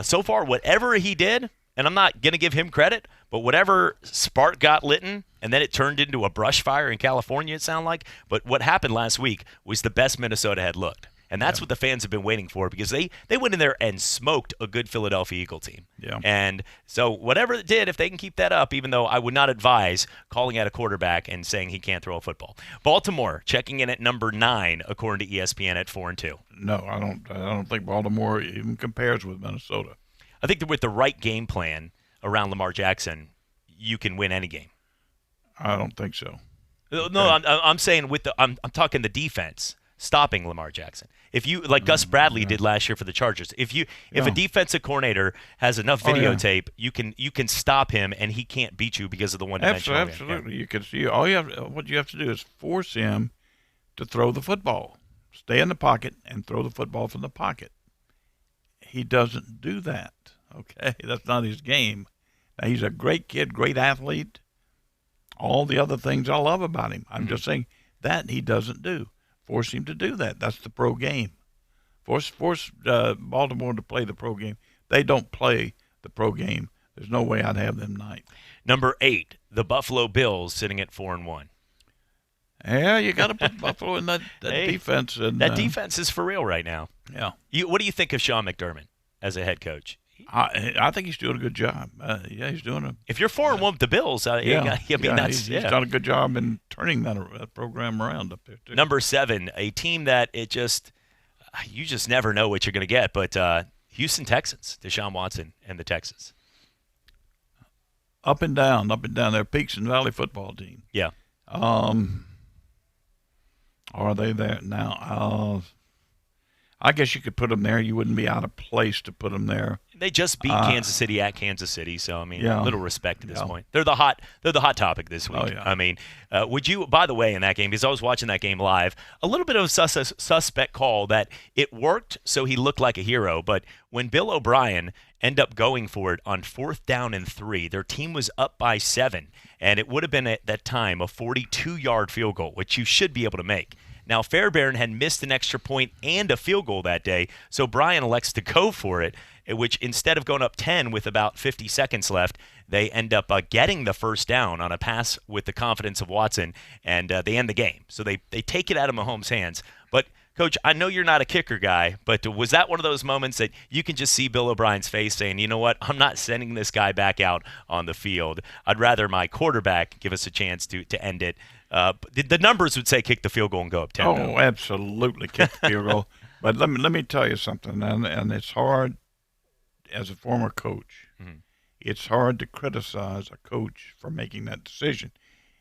so far, whatever he did, and I'm not going to give him credit, but whatever spark got lit, and then it turned into a brush fire in California, it sounded like. But what happened last week was the best Minnesota had looked. And that's what the fans have been waiting for, because they went in there and smoked a good Philadelphia Eagle team. Yeah. And so whatever it did, if they can keep that up, even though I would not advise calling out a quarterback and saying he can't throw a football. Baltimore checking in at number 9, according to ESPN, at 4-2. No, I don't think Baltimore even compares with Minnesota. I think that with the right game plan around Lamar Jackson, you can win any game. I don't think so. No, I'm saying I'm talking the defense stopping Lamar Jackson. If you like Gus Bradley did last year for the Chargers, if a defensive coordinator has enough videotape, you can stop him and he can't beat you because of the one-dimensional. Absolutely, you can see what you have to do is force him to throw the football, stay in the pocket, and throw the football from the pocket. He doesn't do that. Okay, that's not his game. Now, he's a great kid, great athlete. All the other things I love about him. I'm just saying that he doesn't do. Force him to do that. That's the pro game. Force Baltimore to play the pro game. They don't play the pro game. There's no way I'd have them ninth. Number 8, the Buffalo Bills, sitting at 4-1. Yeah, you got to put Buffalo in that defense. And, that defense is for real right now. Yeah. What do you think of Sean McDermott as a head coach? I think he's doing a good job. He's doing a. If you're 4-1 with the Bills, he's done a good job in turning that program around up there too. Number 7, a team that you just never know what you're going to get. But Houston Texans, Deshaun Watson and the Texans. Up and down. They're peaks and valley football team. Yeah. Are they there now? I guess you could put them there. You wouldn't be out of place to put them there. They just beat Kansas City at Kansas City, so I mean, Yeah. little respect at this point. They're the hot topic this week. Oh, yeah. I mean, would you? By the way, in that game, because I was watching that game live, a little bit of a suspect call that it worked, so he looked like a hero. But when Bill O'Brien ended up going for it on 4th down and 3, their team was up by 7, and it would have been at that time a 42-yard field goal, which you should be able to make. Now, Fairbairn had missed an extra point and a field goal that day, so Bryan elects to go for it, which instead of going up 10 with about 50 seconds left, they end up getting the first down on a pass with the confidence of Watson, and they end the game. So they take it out of Mahomes' hands. But, Coach, I know you're not a kicker guy, but was that one of those moments that you can just see Bill O'Brien's face saying, you know what, I'm not sending this guy back out on the field. I'd rather my quarterback give us a chance to end it. The numbers would say kick the field goal and go up 10. Oh, absolutely, kick the field goal. But let me tell you something, and it's hard as a former coach. Mm-hmm. It's hard to criticize a coach for making that decision.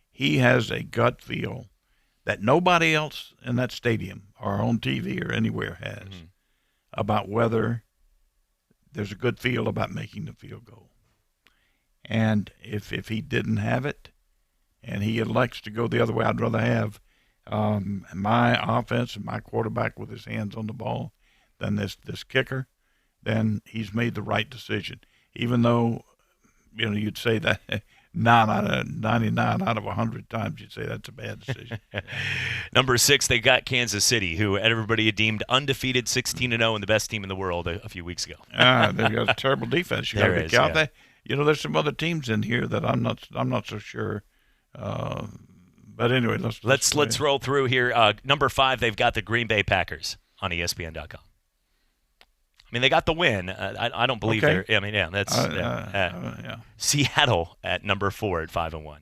He has a gut feel that nobody else in that stadium or on TV or anywhere has about whether there's a good feel about making the field goal. And if he didn't have it, and he elects to go the other way, I'd rather have my offense and my quarterback with his hands on the ball than this kicker, then he's made the right decision. Even though, you'd say that 99 out of 100 times you'd say that's a bad decision. Number 6, they got Kansas City, who everybody had deemed undefeated, 16-0, and the best team in the world a few weeks ago. They've got a terrible defense. You got to count that. There's some other teams in here that I'm not so sure. But anyway, let's roll through here. Number 5, they've got the Green Bay Packers on ESPN.com. I mean, they got the win. I don't believe they're. I mean, yeah, that's Seattle at number 4 at 5-1.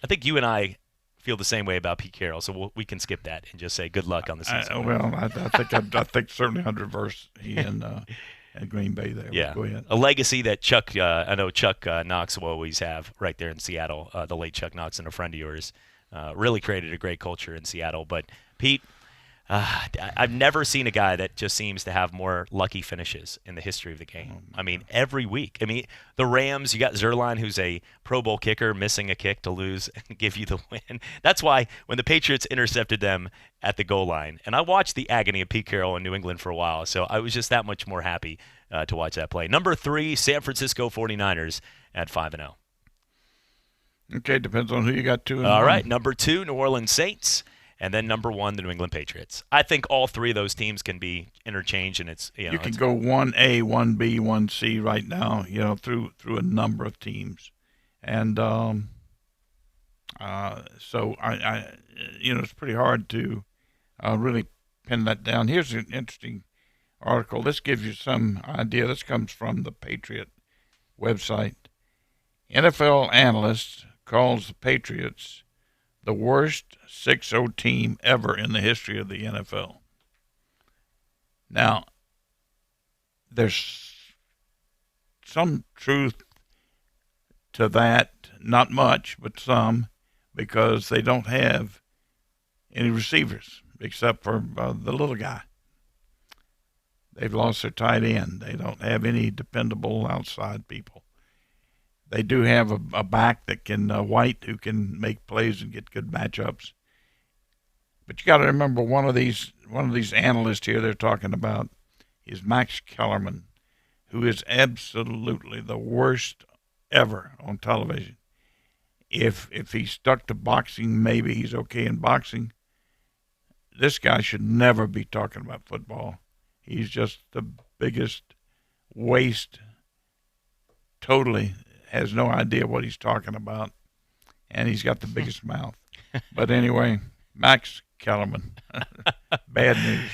I think you and I feel the same way about Pete Carroll, so we can skip that and just say good luck on the season. I think certainly I'd reverse he and Green Bay there. Yeah, go ahead. A legacy that Chuck Knox will always have right there in Seattle. The late Chuck Knox and a friend of yours really created a great culture in Seattle. But Pete, I've never seen a guy that just seems to have more lucky finishes in the history of the game. I mean, every week. I mean, the Rams, you got Zerline, who's a Pro Bowl kicker, missing a kick to lose and give you the win. That's why when the Patriots intercepted them at the goal line, and I watched the agony of Pete Carroll in New England for a while, so I was just that much more happy to watch that play. Number 3, San Francisco 49ers at 5-0. Okay, depends on who you got to. All right, number 2, New Orleans Saints. And then number 1, the New England Patriots. I think all 3 of those teams can be interchanged, and it's you can go 1A, 1B, 1C right now. Through a number of teams, and so I it's pretty hard to really pin that down. Here's an interesting article. This gives you some idea. This comes from the Patriot website. NFL analyst calls the Patriots the worst 6-0 team ever in the history of the NFL. Now, there's some truth to that, not much, but some, because they don't have any receivers except for the little guy. They've lost their tight end. They don't have any dependable outside people. They do have a back that can White, who can make plays and get good matchups. But you got to remember, one of these analysts here they're talking about is Max Kellerman, who is absolutely the worst ever on television. If he's stuck to boxing, maybe he's okay in boxing. This guy should never be talking about football. He's just the biggest waste. Totally has no idea what he's talking about, and he's got the biggest mouth. But anyway, Max Kellerman, bad news.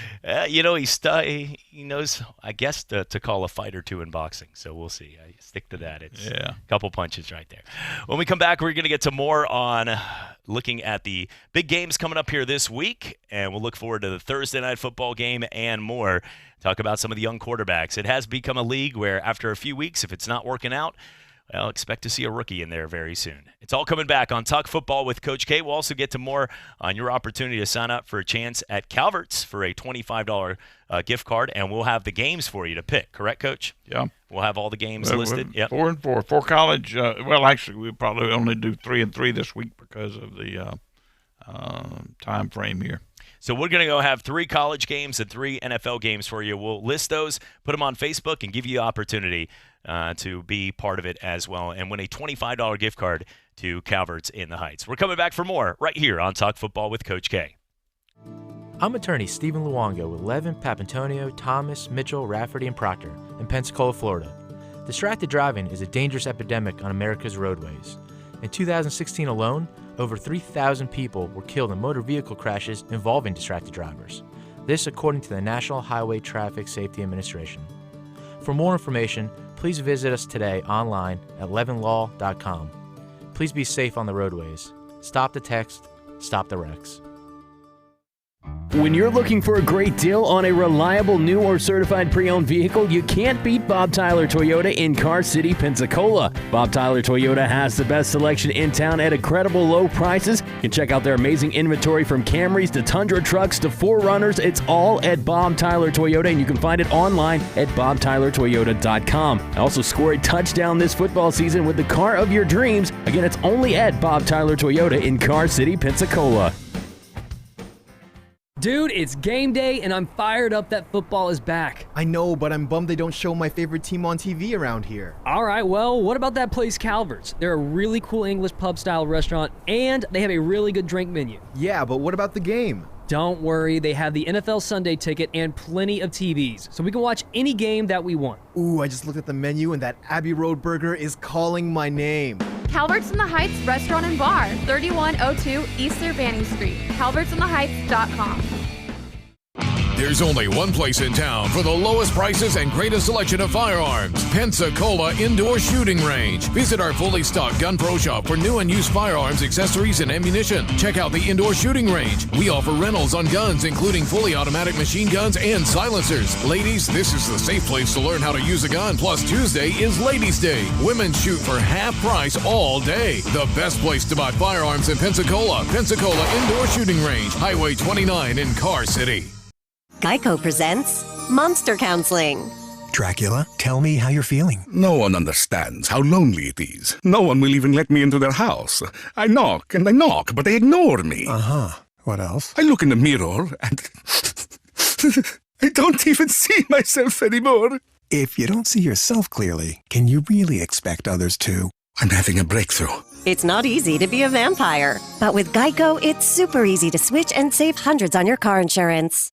He knows, I guess, to call a fight or two in boxing. So we'll see. I stick to that. It's a couple punches right there. When we come back, we're going to get to more on looking at the big games coming up here this week, and we'll look forward to the Thursday night football game and more. Talk about some of the young quarterbacks. It has become a league where after a few weeks, if it's not working out, well, expect to see a rookie in there very soon. It's all coming back on Talk Football with Coach K. We'll also get to more on your opportunity to sign up for a chance at Calvert's for a $25 gift card, and we'll have the games for you to pick. Correct, Coach? Yeah. We'll have all the games listed. Yep. 4 and 4. 4 college. Well, actually, we'll probably only do 3 and 3 this week because of the time frame here. So we're going to go have 3 college games and 3 NFL games for you. We'll list those, put them on Facebook, and give you the opportunity to be part of it as well and win a $25 gift card to Calvert's in the Heights. We're coming back for more right here on Talk Football with Coach K. I'm attorney Stephen Luongo with Levin, Papantonio, Thomas, Mitchell, Rafferty, and Proctor in Pensacola, Florida. Distracted driving is a dangerous epidemic on America's roadways. In 2016 alone, over 3,000 people were killed in motor vehicle crashes involving distracted drivers. This according to the National Highway Traffic Safety Administration. For more information, please visit us today online at levinlaw.com. Please be safe on the roadways. Stop the text, stop the wrecks. When you're looking for a great deal on a reliable new or certified pre-owned vehicle, you can't beat Bob Tyler Toyota in Car City, Pensacola. Bob Tyler Toyota has the best selection in town at incredible low prices. You can check out their amazing inventory from Camrys to Tundra trucks to 4Runners. It's all at Bob Tyler Toyota, and you can find it online at bobtylertoyota.com. Also score a touchdown this football season with the car of your dreams. Again, it's only at Bob Tyler Toyota in Car City, Pensacola. Dude, it's game day, and I'm fired up that football is back. I know, but I'm bummed they don't show my favorite team on TV around here. All right, well, what about that place Calvert's? They're a really cool English pub-style restaurant, and they have a really good drink menu. Yeah, but what about the game? Don't worry, they have the NFL Sunday ticket and plenty of TVs, so we can watch any game that we want. Ooh, I just looked at the menu, and that Abbey Road burger is calling my name. Calvert's in the Heights Restaurant and Bar, 3102 East Urbana Street, calvertsintheheights.com. There's only one place in town for the lowest prices and greatest selection of firearms. Pensacola Indoor Shooting Range. Visit our fully stocked Gun Pro Shop for new and used firearms, accessories, and ammunition. Check out the Indoor Shooting Range. We offer rentals on guns, including fully automatic machine guns and silencers. Ladies, this is the safe place to learn how to use a gun. Plus, Tuesday is Ladies' Day. Women shoot for half price all day. The best place to buy firearms in Pensacola. Pensacola Indoor Shooting Range, Highway 29 in Car City. Geico presents Monster Counseling. Dracula, tell me how you're feeling. No one understands how lonely it is. No one will even let me into their house. I knock and I knock, but they ignore me. Uh-huh. What else? I look in the mirror and I don't even see myself anymore. If you don't see yourself clearly, can you really expect others to? I'm having a breakthrough. It's not easy to be a vampire, but with Geico, it's super easy to switch and save hundreds on your car insurance.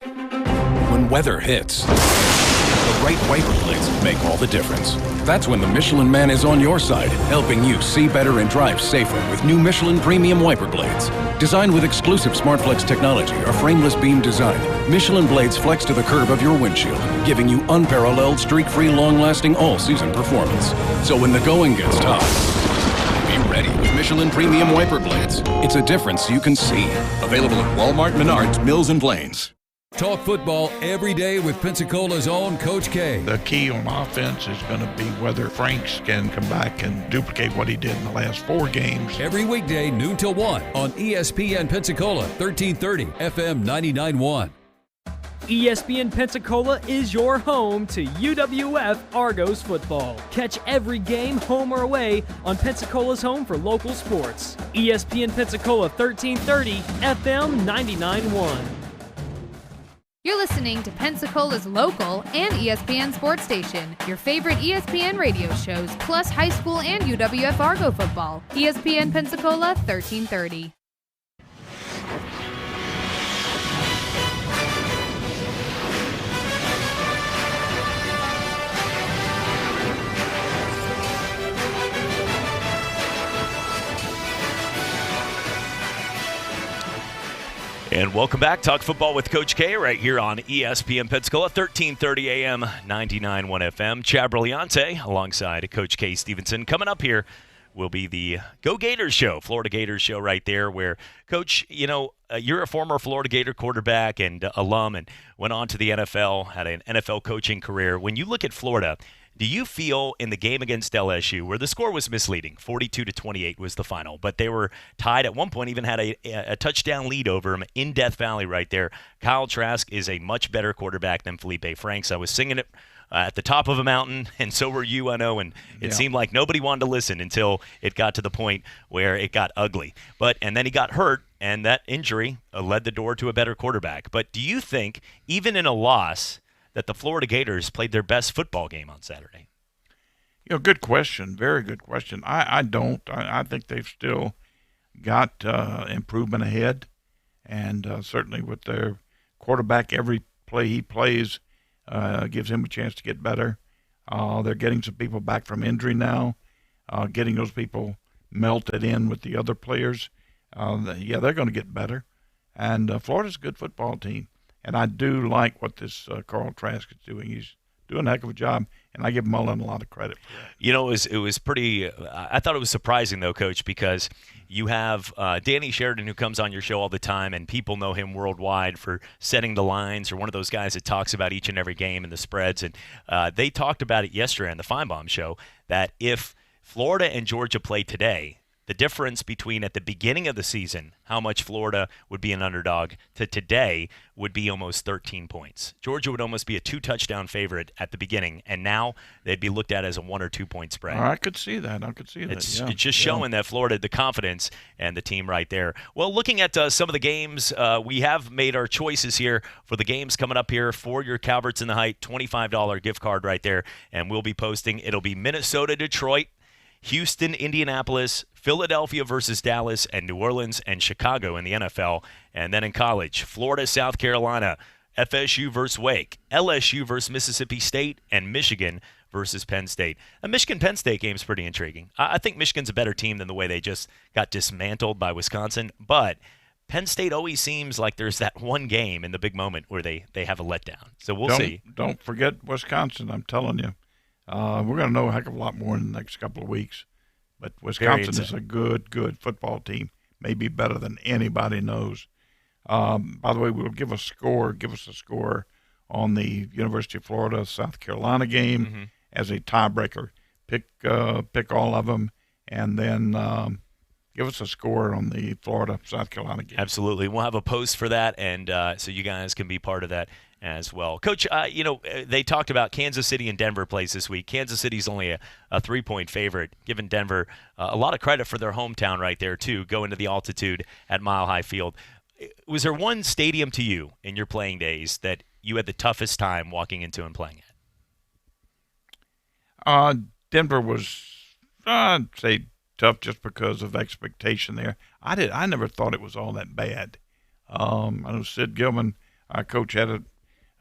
When weather hits, the right wiper blades make all the difference. That's when the Michelin Man is on your side, helping you see better and drive safer with new Michelin Premium Wiper Blades. Designed with exclusive SmartFlex technology or frameless beam design, Michelin blades flex to the curve of your windshield, giving you unparalleled, streak-free, long-lasting, all-season performance. So when the going gets tough, be ready with Michelin Premium Wiper Blades. It's a difference you can see. Available at Walmart, Menards, Mills, and Plains. Talk football every day with Pensacola's own Coach K. The key on offense is going to be whether Franks can come back and duplicate what he did in the last 4 games. Every weekday, noon till 1 on ESPN Pensacola, 1330 FM 99.1. ESPN Pensacola is your home to UWF Argos football. Catch every game, home or away, on Pensacola's home for local sports. ESPN Pensacola 1330 FM 99.1. You're listening to Pensacola's local and ESPN sports station. Your favorite ESPN radio shows, plus high school and UWF Argo football. ESPN Pensacola 1330. And welcome back. Talk football with Coach K right here on ESPN Pensacola, 1330 AM, 99.1 FM. Chad Brillante alongside Coach K. Stevenson. Coming up here will be the Go Gators show, Florida Gators show right there, where, Coach, you know, you're a former Florida Gator quarterback and alum and went on to the NFL, had an NFL coaching career. When you look at Florida, Do you feel in the game against LSU, where the score was misleading, 42-28 was the final, but they were tied at one point, even had a touchdown lead over them in Death Valley right there. Kyle Trask is a much better quarterback than Felipe Franks. I was singing it at the top of a mountain, and so were you, I know, and it seemed like nobody wanted to listen until it got to the point where it got ugly. And then he got hurt, and that injury led the door to a better quarterback. But do you think, even in a loss, that the Florida Gators played their best football game on Saturday? Good question. Very good question. I don't. I think they've still got improvement ahead, and certainly with their quarterback, every play he plays gives him a chance to get better. They're getting some people back from injury now, getting those people melted in with the other players. They're going to get better. And Florida's a good football team. And I do like what this Carl Trask is doing. He's doing a heck of a job, and I give Mullen a lot of credit for that. It was pretty I thought it was surprising, though, Coach, because you have Danny Sheridan, who comes on your show all the time, and people know him worldwide for setting the lines, or one of those guys that talks about each and every game and the spreads. And they talked about it yesterday on the Feinbaum show, that if Florida and Georgia play today, the difference between at the beginning of the season, how much Florida would be an underdog, to today would be almost 13 points. Georgia would almost be a 2-touchdown favorite at the beginning, and now they'd be looked at as a 1 or 2 point spread. I could see that. It's just showing that Florida, the confidence and the team right there. Well, looking at some of the games, we have made our choices here for the games coming up here for your Calverts in the Height $25 gift card right there, and we'll be posting. It'll be Minnesota, Detroit, Houston, Indianapolis, Philadelphia versus Dallas, and New Orleans and Chicago in the NFL. And then in college, Florida, South Carolina, FSU versus Wake, LSU versus Mississippi State, and Michigan versus Penn State. A Michigan-Penn State game is pretty intriguing. I think Michigan's a better team than the way they just got dismantled by Wisconsin, but Penn State always seems like there's that one game in the big moment where they have a letdown. So we'll see. Don't forget Wisconsin, I'm telling you. We're going to know a heck of a lot more in the next couple of weeks. But Wisconsin is a good football team, maybe better than anybody knows. By the way, we'll give us a score on the University of Florida South Carolina game as a tiebreaker. Pick all of them, and then give us a score on the Florida South Carolina game. Absolutely, we'll have a post for that, and so you guys can be part of that as well. Coach, they talked about Kansas City and Denver plays this week. Kansas City's only a 3-point favorite, giving Denver a lot of credit for their hometown right there, too, going to the altitude at Mile High Field. Was there one stadium to you in your playing days that you had the toughest time walking into and playing at? Denver was, I'd say, tough just because of expectation there. I never thought it was all that bad. I know Sid Gilman, our coach, had a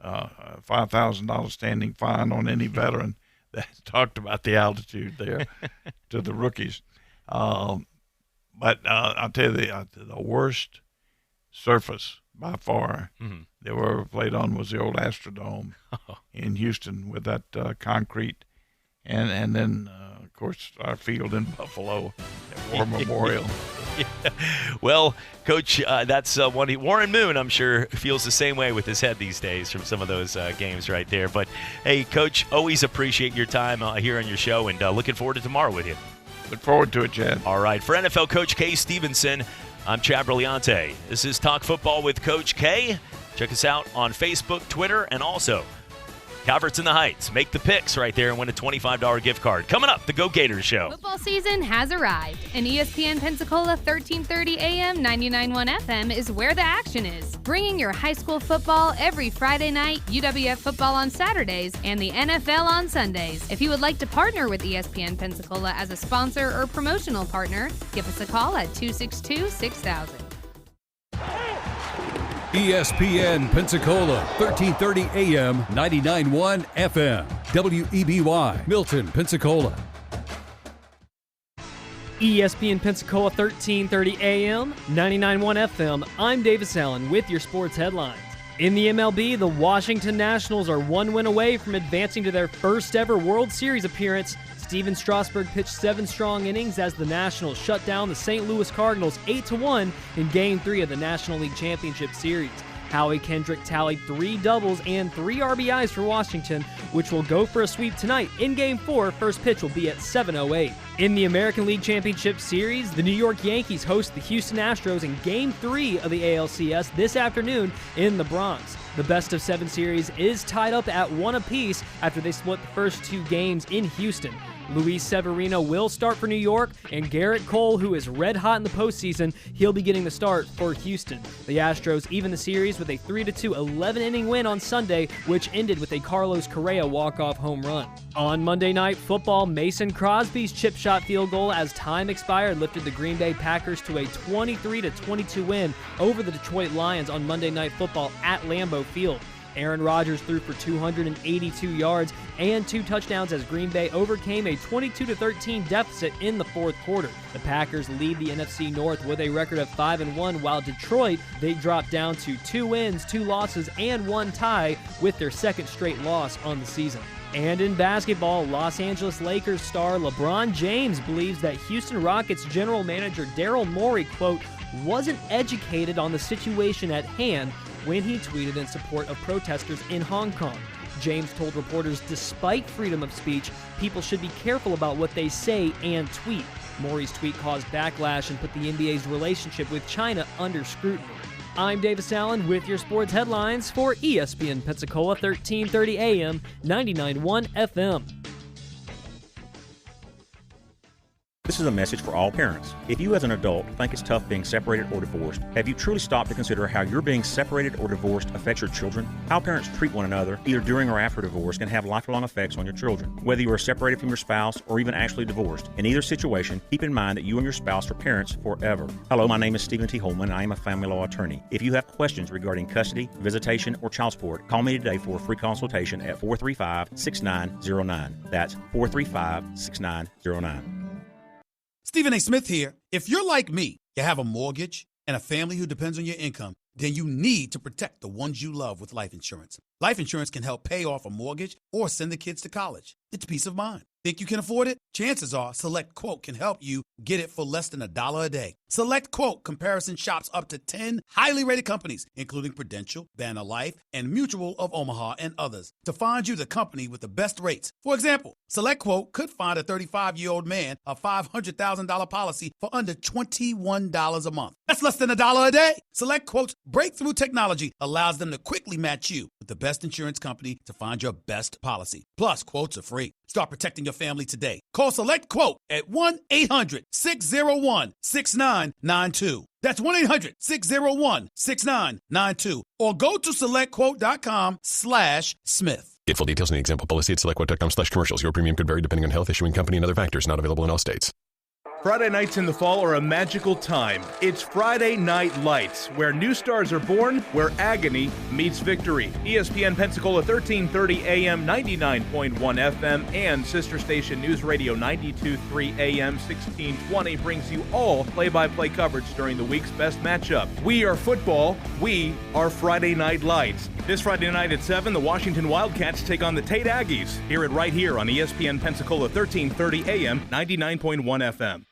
$5,000 standing fine on any veteran that talked about the altitude there to the rookies. But I'll tell you, the worst surface by far that we ever played on was the old Astrodome in Houston with that concrete. And then, of course, our field in Buffalo at War Memorial. Yeah. Well, Coach, that's one. Warren Moon, I'm sure, feels the same way with his head these days from some of those games right there. But, hey, Coach, always appreciate your time here on your show, and looking forward to tomorrow with you. Look forward to it, Chad. All right. For NFL Coach Kay Stevenson, I'm Chad Brilliante. This is Talk Football with Coach K. Check us out on Facebook, Twitter, and also Calverts in the Heights. Make the picks right there and win a $25 gift card. Coming up, the Go Gators show. Football season has arrived, and ESPN Pensacola 1330 AM 99.1 FM is where the action is. Bringing your high school football every Friday night, UWF football on Saturdays, and the NFL on Sundays. If you would like to partner with ESPN Pensacola as a sponsor or promotional partner, give us a call at 262-6000. ESPN Pensacola, 1330 AM, 99.1 FM. WEBY, Milton, Pensacola. ESPN Pensacola, 1330 AM, 99.1 FM. I'm Davis Allen with your sports headlines. In the MLB, the Washington Nationals are one win away from advancing to their first ever World Series appearance. Steven Strasburg pitched 7 strong innings as the Nationals shut down the St. Louis Cardinals 8-1 in Game 3 of the National League Championship Series. Howie Kendrick tallied 3 doubles and 3 RBIs for Washington, which will go for a sweep tonight. In Game 4, first pitch will be at 7:08. In the American League Championship Series, the New York Yankees host the Houston Astros in Game 3 of the ALCS this afternoon in the Bronx. The best-of-7 series is tied up at 1 apiece after they split the first 2 games in Houston. Luis Severino will start for New York, and Garrett Cole, who is red hot in the postseason, he'll be getting the start for Houston. The Astros even the series with a 3-2 11-inning win on Sunday, which ended with a Carlos Correa walk-off home run. On Monday Night Football, Mason Crosby's chip shot field goal as time expired lifted the Green Bay Packers to a 23-22 win over the Detroit Lions on Monday Night Football at Lambeau Field. Aaron Rodgers threw for 282 yards and 2 touchdowns as Green Bay overcame a 22-13 deficit in the fourth quarter. The Packers lead the NFC North with a record of 5-1, while Detroit, they dropped down to 2 wins, 2 losses, and 1 tie with their second straight loss on the season. And in basketball, Los Angeles Lakers star LeBron James believes that Houston Rockets general manager Daryl Morey, quote, wasn't educated on the situation at hand when he tweeted in support of protesters in Hong Kong. James told reporters despite freedom of speech, people should be careful about what they say and tweet. Morey's tweet caused backlash and put the NBA's relationship with China under scrutiny. I'm Davis Allen with your sports headlines for ESPN Pensacola 1330 AM, 99.1 FM. This is a message for all parents. If you as an adult think it's tough being separated or divorced, have you truly stopped to consider how your being separated or divorced affects your children? How parents treat one another, either during or after divorce, can have lifelong effects on your children. Whether you are separated from your spouse or even actually divorced, in either situation, keep in mind that you and your spouse are parents forever. Hello, my name is Stephen T. Holman, and I am a family law attorney. If you have questions regarding custody, visitation, or child support, call me today for a free consultation at 435-6909. That's 435-6909. Stephen A. Smith here. If you're like me, you have a mortgage and a family who depends on your income, then you need to protect the ones you love with life insurance. Life insurance can help pay off a mortgage or send the kids to college. It's peace of mind. Think you can afford it? Chances are Select Quote can help you get it for less than $1 a day. Select Quote comparison shops up to 10 highly rated companies, including Prudential, Banner Life, and Mutual of Omaha, and others, to find you the company with the best rates. For example, Select Quote could find a 35-year-old man a $500,000 policy for under $21 a month. That's less than $1 a day. Select Quote's breakthrough technology allows them to quickly match you with the best insurance company to find your best policy. Plus, quotes are free. Start protecting your family today. Call Select Quote at 1-800-601-6992. That's 1-800-601-6992. Or go to selectquote.com/Smith. Get full details in the example policy at selectquote.com/commercials. Your premium could vary depending on health, issuing company, and other factors. Not available in all states. Friday nights in the fall are a magical time. It's Friday Night Lights, where new stars are born, where agony meets victory. ESPN Pensacola 1330 AM, 99.1 FM, and sister station News Radio 92.3 AM, 1620 brings you all play-by-play coverage during the week's best matchup. We are football. We are Friday Night Lights. This Friday night at 7, the Washington Wildcats take on the Tate Aggies. Hear it right here on ESPN Pensacola 1330 AM, 99.1 FM.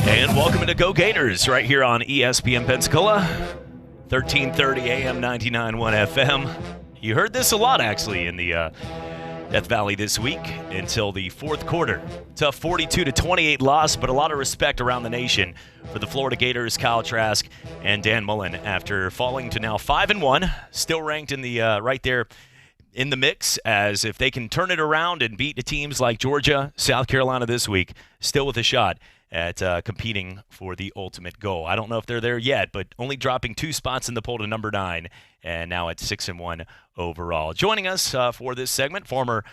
And welcome to Go Gators right here on ESPN Pensacola, 1330 AM, 99.1 FM. You heard this a lot, actually, in the Death Valley this week until the fourth quarter. Tough 42-28 loss, but a lot of respect around the nation for the Florida Gators, Kyle Trask and Dan Mullen, after falling to now 5-1, still ranked in the right there in the mix, as if they can turn it around and beat the teams like Georgia, South Carolina this week, still with a shot at competing for the ultimate goal. I don't know if they're there yet, but only dropping 2 spots in the poll to number 9, and now at 6-1 overall. Joining us for this segment, former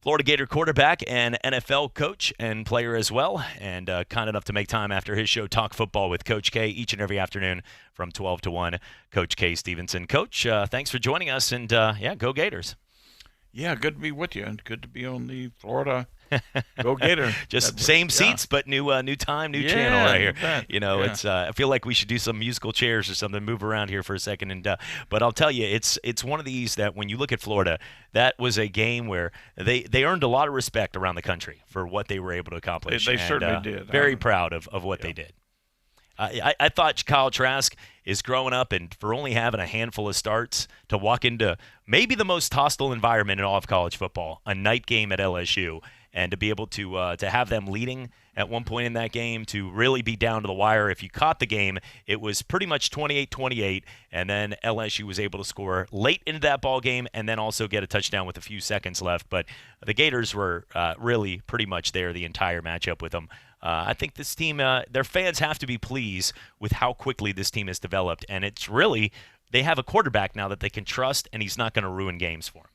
Florida Gator quarterback and NFL coach and player as well, and kind enough to make time after his show, Talk Football with Coach K, each and every afternoon from 12 to 1, Coach K Stevenson. Coach, thanks for joining us, and yeah, go Gators. Yeah, good to be with you, and good to be on the Florida Go Gator. Just same seats, but new time, new channel right here. It's I feel like we should do some musical chairs or something, move around here for a second. But I'll tell you, it's one of these that when you look at Florida, that was a game where they earned a lot of respect around the country for what they were able to accomplish. They certainly did. Very proud of what they did. I thought Kyle Trask is growing up, and for only having a handful of starts to walk into maybe the most hostile environment in all of college football, a night game at LSU, and to be able to have them leading at one point in that game, to really be down to the wire. If you caught the game, it was pretty much 28-28, and then LSU was able to score late into that ball game and then also get a touchdown with a few seconds left. But the Gators were really pretty much there the entire matchup with them. I think this team, their fans have to be pleased with how quickly this team has developed. And it's really, they have a quarterback now that they can trust, and he's not going to ruin games for them.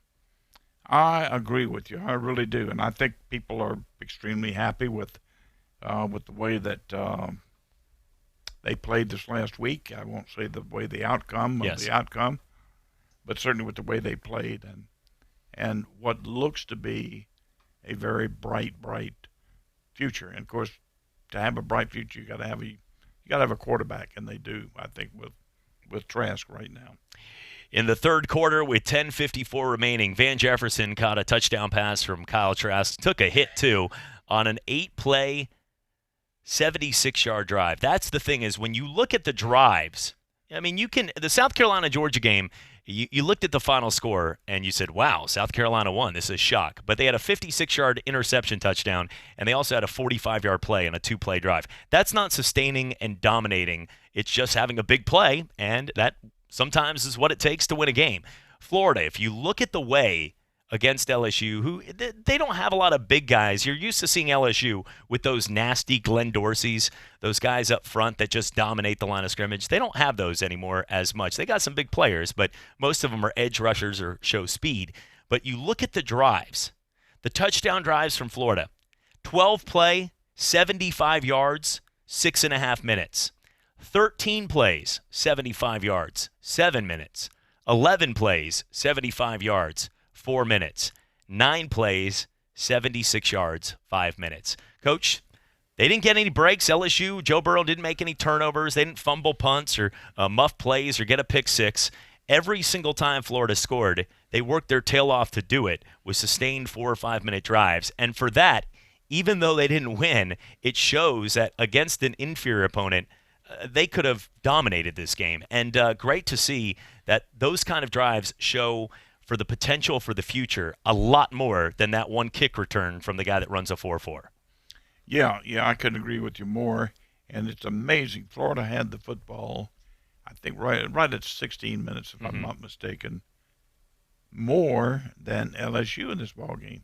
I agree with you. I really do. And I think people are extremely happy with the way that they played this last week. I won't say the way the outcome, but certainly with the way they played and what looks to be a very bright future. And of course, to have a bright future, you got to have a quarterback, and they do. I think with Trask right now. In the third quarter, with 10:54 remaining, Van Jefferson caught a touchdown pass from Kyle Trask. Took a hit too on an 8-play, 76-yard drive. That's the thing, is when you look at the drives. I mean, the South Carolina-Georgia game, you looked at the final score and you said, wow, South Carolina won. This is a shock. But they had a 56-yard interception touchdown, and they also had a 45-yard play on a 2-play drive. That's not sustaining and dominating. It's just having a big play, and that sometimes is what it takes to win a game. Florida, if you look at the way against LSU, who they don't have a lot of big guys. You're used to seeing LSU with those nasty Glenn Dorseys, those guys up front that just dominate the line of scrimmage. They don't have those anymore as much. They got some big players, but most of them are edge rushers or show speed. But you look at the drives, the touchdown drives from Florida, 12 play, 75 yards, 6.5 minutes. 13 plays, 75 yards, 7 minutes. 11 plays, 75 yards, 4 minutes. 9 plays, 76 yards, 5 minutes. Coach, they didn't get any breaks. LSU, Joe Burrow didn't make any turnovers. They didn't fumble punts or muff plays or get a pick six. Every single time Florida scored, they worked their tail off to do it with sustained 4 or 5 minute drives. And for that, even though they didn't win, it shows that against an inferior opponent, they could have dominated this game. And great to see that those kind of drives show for the potential for the future a lot more than that one kick return from the guy that runs a 4-4. Yeah, I couldn't agree with you more. And it's amazing. Florida had the football, I think, right at 16 minutes, if I'm not mistaken, more than LSU in this ball game.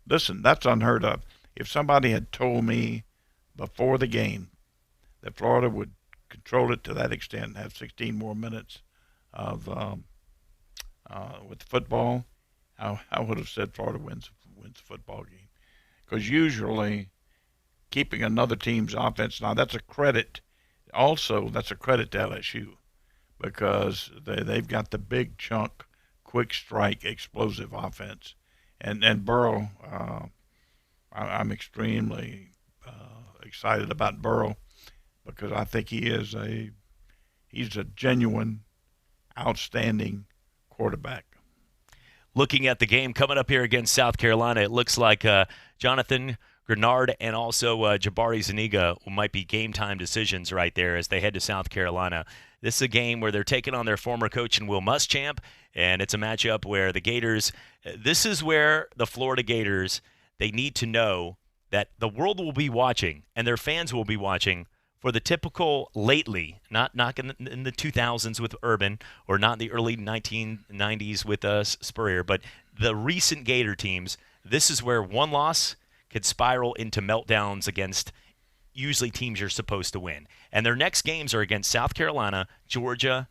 Listen, that's unheard of. If somebody had told me before the game that Florida would control it to that extent and have 16 more minutes of with football, I would have said Florida wins the football game. Because usually keeping another team's offense, now that's a credit. Also, that's a credit to LSU because they've got the big chunk, quick strike, explosive offense. And Burrow, I'm extremely excited about Burrow because I think he's a genuine, outstanding quarterback. Looking at the game coming up here against South Carolina, it looks like Jonathan Grenard and also Jabari Zuniga might be game-time decisions right there as they head to South Carolina. This is a game where they're taking on their former coach in Will Muschamp, and it's a matchup where the Gators, this is where the Florida Gators, they need to know that the world will be watching and their fans will be watching for the typical lately, not in the 2000s with Urban or not in the early 1990s with Spurrier, but the recent Gator teams, this is where one loss could spiral into meltdowns against usually teams you're supposed to win. And their next games are against South Carolina, Georgia,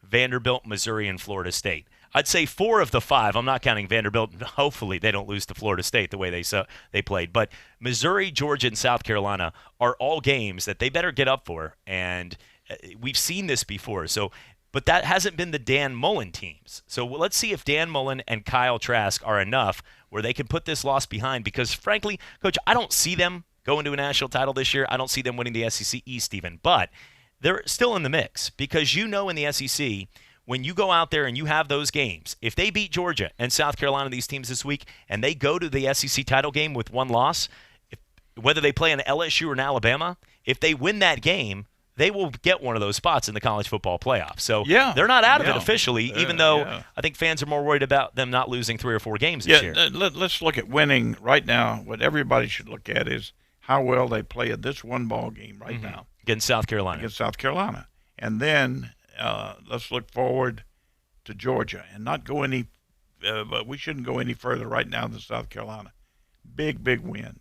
Vanderbilt, Missouri, and Florida State. I'd say 4 of the 5. I'm not counting Vanderbilt. Hopefully they don't lose to Florida State the way they played. But Missouri, Georgia, and South Carolina are all games that they better get up for. And we've seen this before. So, but that hasn't been the Dan Mullen teams. So let's see if Dan Mullen and Kyle Trask are enough where they can put this loss behind, because frankly, Coach, I don't see them going to a national title this year. I don't see them winning the SEC East even, but they're still in the mix, because in the SEC, when you go out there and you have those games, if they beat Georgia and South Carolina, these teams this week, and they go to the SEC title game with one loss, whether they play an LSU or an Alabama, if they win that game, they will get one of those spots in the college football playoff. So they're not out of it officially, even though I think fans are more worried about them not losing 3 or 4 games this year. Let's look at winning right now. What everybody should look at is how well they play at this one ball game right now. Against South Carolina. And then let's look forward to Georgia and not go any but we shouldn't go any further right now than South Carolina. Big win.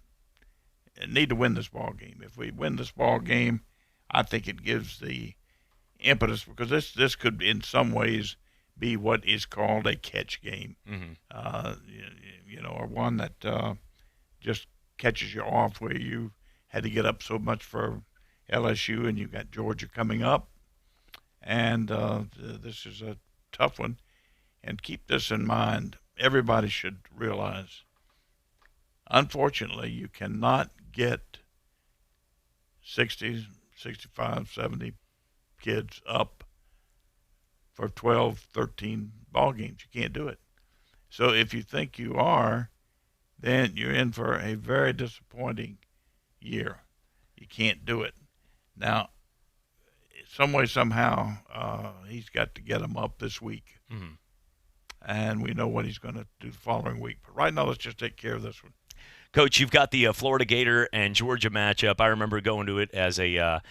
Need to win this ball game. If we win this ball game, I think it gives the impetus, because this could in some ways be what is called a catch game, or one that just catches you off, where you had to get up so much for LSU and you got Georgia coming up, and this is a tough one. And keep this in mind. Everybody should realize, unfortunately, you cannot get 60, 65, 70 kids up for 12, 13 ball games. You can't do it. So if you think you are, then you're in for a very disappointing year. You can't do it. Now, some way, somehow, he's got to get them up this week. And we know what he's going to do the following week. But right now, let's just take care of this one. Coach, you've got the Florida Gator and Georgia matchup. I remember going to it as a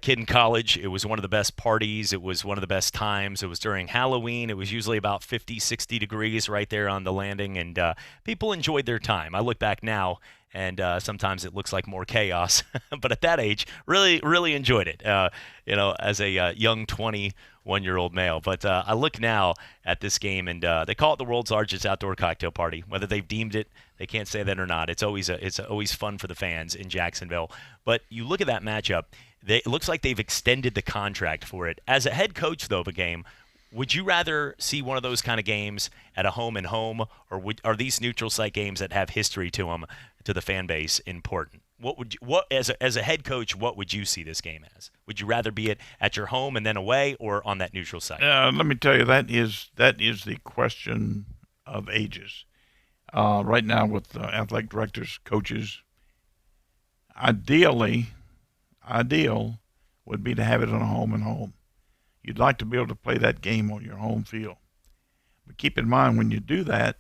kid in college. It was one of the best parties. It was one of the best times. It was during Halloween. It was usually about 50, 60 degrees right there on the landing, and people enjoyed their time. I look back now, and sometimes it looks like more chaos. But at that age, really enjoyed it, as a young 21-year-old male. But I look now at this game, and they call it the world's largest outdoor cocktail party. Whether they've deemed it, they can't say that or not. It's always fun for the fans in Jacksonville. But you look at that matchup, it looks like they've extended the contract for it. As a head coach, though, of a game, would you rather see one of those kind of games at a home and home, or are these neutral site games that have history to them, to the fan base, important? As a head coach, what would you see this game as? Would you rather be it at your home and then away, or on that neutral site? Let me tell you, that is the question of ages. Right now, with athletic directors, coaches, ideal would be to have it on a home and home. You'd like to be able to play that game on your home field. But keep in mind, when you do that,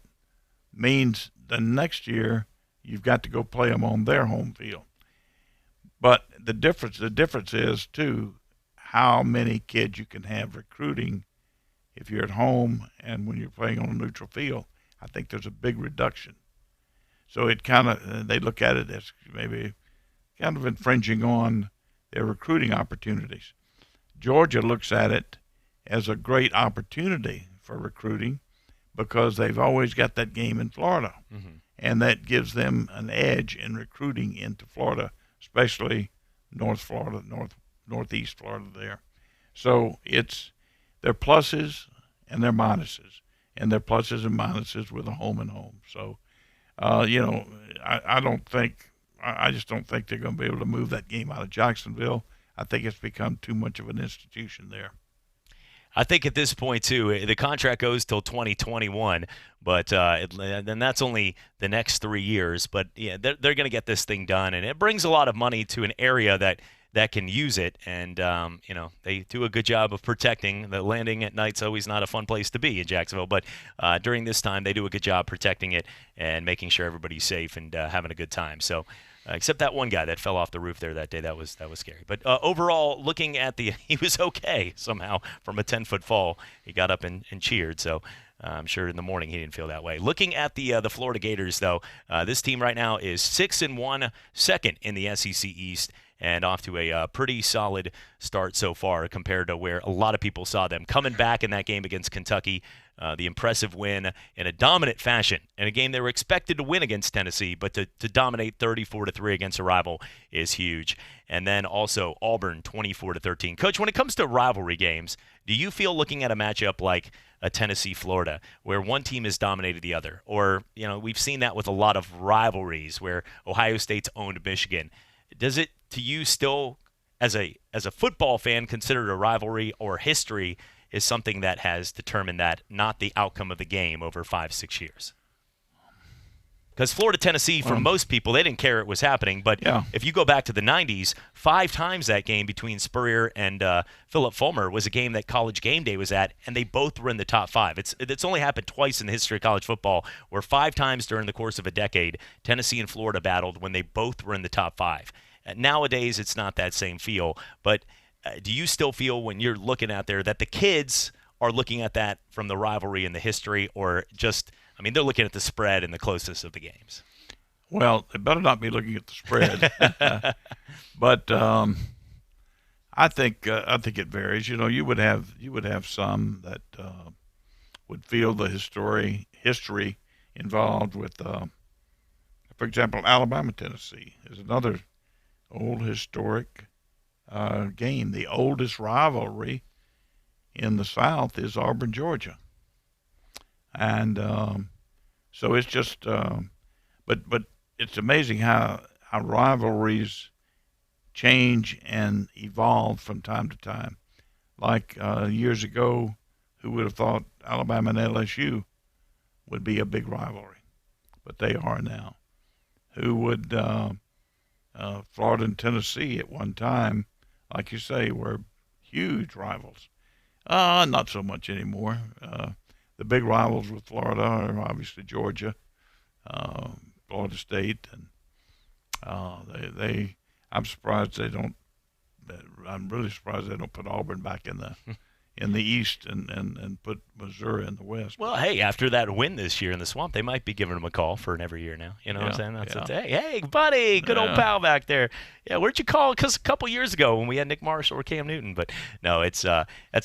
means the next year you've got to go play them on their home field. But the difference is, too, how many kids you can have recruiting if you're at home and when you're playing on a neutral field. I think there's a big reduction. So it they look at it as maybe kind of infringing on their recruiting opportunities. Georgia looks at it as a great opportunity for recruiting, because they've always got that game in Florida. And that gives them an edge in recruiting into Florida, especially North Florida, Northeast Florida there. So their pluses and their minuses, and their pluses and minuses with a home and home. So, I just don't think they're going to be able to move that game out of Jacksonville. I think it's become too much of an institution there. I think at this point, too, the contract goes till 2021, but then that's only the next 3 years. But yeah, they're going to get this thing done, and it brings a lot of money to an area that can use it. And they do a good job of protecting. The landing at night's always not a fun place to be in Jacksonville, but during this time, they do a good job protecting it and making sure everybody's safe and having a good time. So. Except that one guy that fell off the roof there that day. That was scary. But overall, looking at he was okay somehow from a 10-foot fall. He got up and cheered. So I'm sure in the morning he didn't feel that way. Looking at the Florida Gators, though, this team right now is 6-1, second in the SEC East, and off to a pretty solid start so far compared to where a lot of people saw them. Coming back in that game against Kentucky, the impressive win in a dominant fashion in a game they were expected to win against Tennessee, but to dominate 34-3 against a rival is huge. And then also Auburn 24-13. Coach, when it comes to rivalry games, do you feel looking at a matchup like a Tennessee-Florida where one team has dominated the other? Or, we've seen that with a lot of rivalries where Ohio State's owned Michigan. Does it, to you, still, as a football fan, considered a rivalry, or history is something that has determined that, not the outcome of the game over 5-6 years? Because Florida-Tennessee, for most people, they didn't care it was happening. But if you go back to the 90s, 5 times that game between Spurrier and Philip Fulmer was a game that College Game Day was at, and they both were in the top 5. It's only happened twice in the history of college football, where 5 times during the course of a decade, Tennessee and Florida battled when they both were in the top 5. Nowadays, it's not that same feel. But do you still feel, when you're looking out there, that the kids are looking at that from the rivalry and the history, or just – they're looking at the spread and the closest of the games? Well, they better not be looking at the spread. But I think it varies. You would have some that would feel the history involved with, for example, Alabama-Tennessee is another old historic game. The oldest rivalry in the South is Auburn-Georgia. And so it's just, but it's amazing how rivalries change and evolve from time to time. Like years ago, who would have thought Alabama and LSU would be a big rivalry? But they are now. Who would, Florida and Tennessee at one time, like you say, were huge rivals. Not so much anymore. The big rivals with Florida are obviously Georgia, Florida State, and I'm surprised they don't. I'm really surprised they don't put Auburn back in the East and put Missouri in the West. Well, hey, after that win this year in the Swamp, they might be giving them a call for an every year now. You know what I'm saying? Hey, buddy, good old pal back there. Yeah, where'd you call? Because a couple years ago when we had Nick Marshall or Cam Newton. But no, that's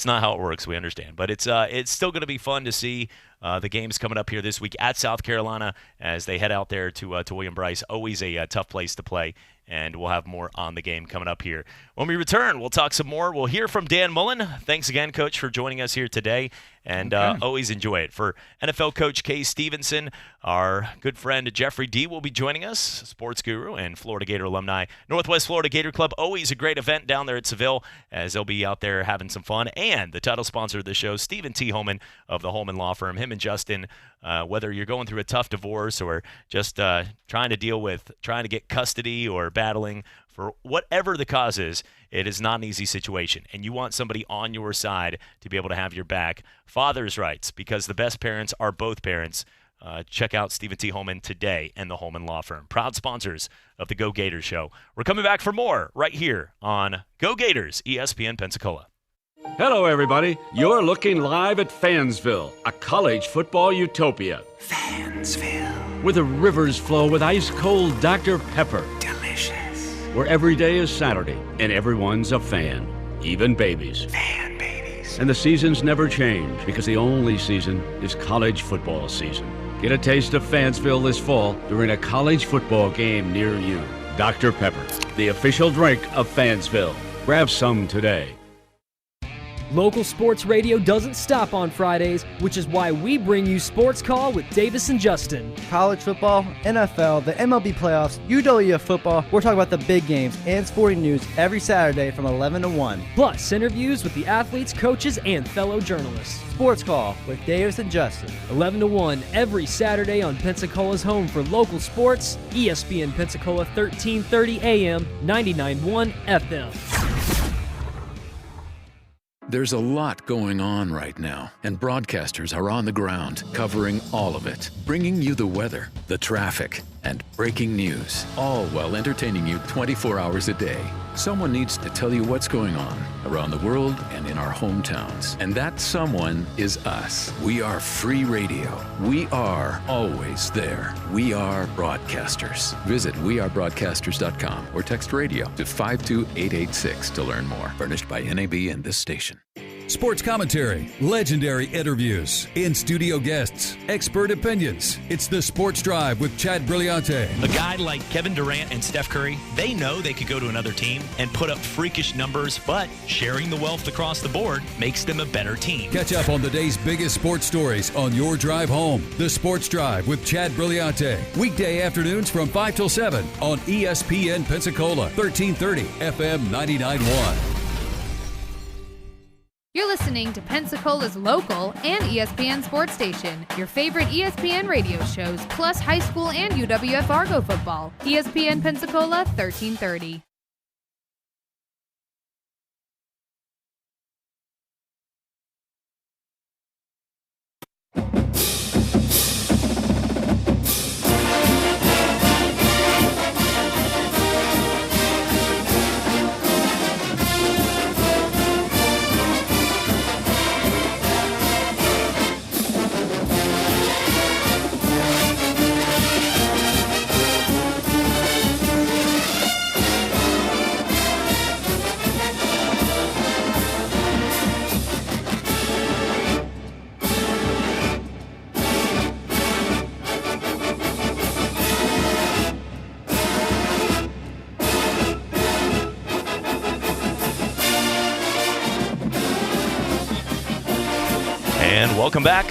not how it works. We understand. But it's still going to be fun to see the games coming up here this week at South Carolina as they head out there to William Bryce. Always a tough place to play. And we'll have more on the game coming up here. When we return, we'll talk some more. We'll hear from Dan Mullen. Thanks again, Coach, for joining us here today. And always enjoy it. For NFL coach Kay Stevenson, our good friend Jeffrey D. will be joining us, sports guru and Florida Gator alumni. Northwest Florida Gator Club, always a great event down there at Seville, as they'll be out there having some fun. And the title sponsor of the show, Stephen T. Holman of the Holman Law Firm. Him and Justin, whether you're going through a tough divorce or just trying to get custody or battling for whatever the cause is, it is not an easy situation, and you want somebody on your side to be able to have your back. Father's rights, because the best parents are both parents. Check out Stephen T. Holman today and the Holman Law Firm. Proud sponsors of the Go Gators show. We're coming back for more right here on Go Gators, ESPN Pensacola. Hello, everybody. You're looking live at Fansville, a college football utopia. Fansville. Where the rivers flow with ice-cold Dr. Pepper. Delicious. Where every day is Saturday and everyone's a fan, even babies. Fan babies. And the seasons never change because the only season is college football season. Get a taste of Fansville this fall during a college football game near you. Dr. Pepper, the official drink of Fansville. Grab some today. Local sports radio doesn't stop on Fridays, which is why we bring you Sports Call with Davis and Justin. College football, NFL, the MLB playoffs, UWF football. We're talking about the big games and sporting news every Saturday from 11 to 1. Plus, interviews with the athletes, coaches, and fellow journalists. Sports Call with Davis and Justin. 11 to 1 every Saturday on Pensacola's home for local sports, ESPN Pensacola 1330 AM, 99.1 FM. There's a lot going on right now, and broadcasters are on the ground covering all of it, bringing you the weather, the traffic, and breaking news, all while entertaining you 24 hours a day. Someone needs to tell you what's going on around the world and in our hometowns, and that someone is us. We are free radio. We are always there. We are broadcasters. Visit wearebroadcasters.com or text radio to 52886 to learn more. Furnished by NAB and this station. Sports commentary, legendary interviews, in-studio guests, expert opinions. It's the Sports Drive with Chad Brillante. A guy like Kevin Durant and Steph Curry, they know they could go to another team and put up freakish numbers, but sharing the wealth across the board makes them a better team. Catch up on the day's biggest sports stories on your drive home. The Sports Drive with Chad Brillante. Weekday afternoons from 5 till 7 on ESPN Pensacola, 1330 FM 99.1. You're listening to Pensacola's local and ESPN sports station. Your favorite ESPN radio shows, plus high school and UWF Argo football. ESPN Pensacola 1330. And welcome back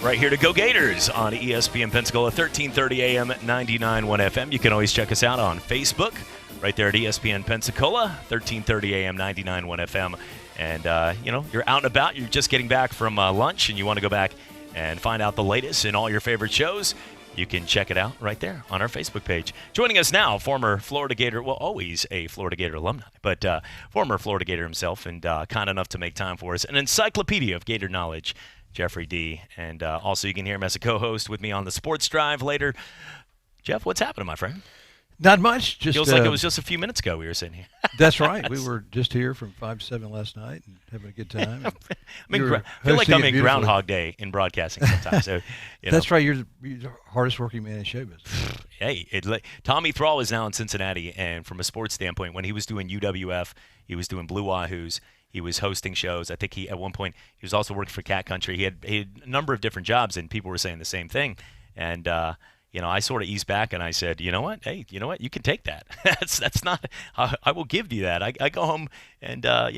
right here to Go Gators on ESPN Pensacola, 1330 AM, 99.1 FM. You can always check us out on Facebook right there at ESPN Pensacola, 1330 AM, 99.1 FM. And, you're out and about, you're just getting back from lunch, and you want to go back and find out the latest in all your favorite shows. You can check it out right there on our Facebook page. Joining us now, former Florida Gator, well, always a Florida Gator alumni, but former Florida Gator himself, and kind enough to make time for us, an encyclopedia of Gator knowledge, Jeffrey D. And also you can hear him as a co-host with me on the Sports Drive later. Jeff, what's happening, my friend? Not much. Just feels like it was just a few minutes ago we were sitting here. That's right. We were just here from 5 to 7 last night and having a good time. I feel like I'm in Groundhog Day in broadcasting sometimes. So, That's right. You're the hardest working man in show business. Hey, Tommy Thrall is now in Cincinnati, and from a sports standpoint, when he was doing UWF, he was doing Blue Wahoos. He was hosting shows. I think at one point he was also working for Cat Country. He had a number of different jobs, and people were saying the same thing. And I sort of eased back and I said, you know what? Hey, you know what? You can take that. that's not. I will give you that. I go home and at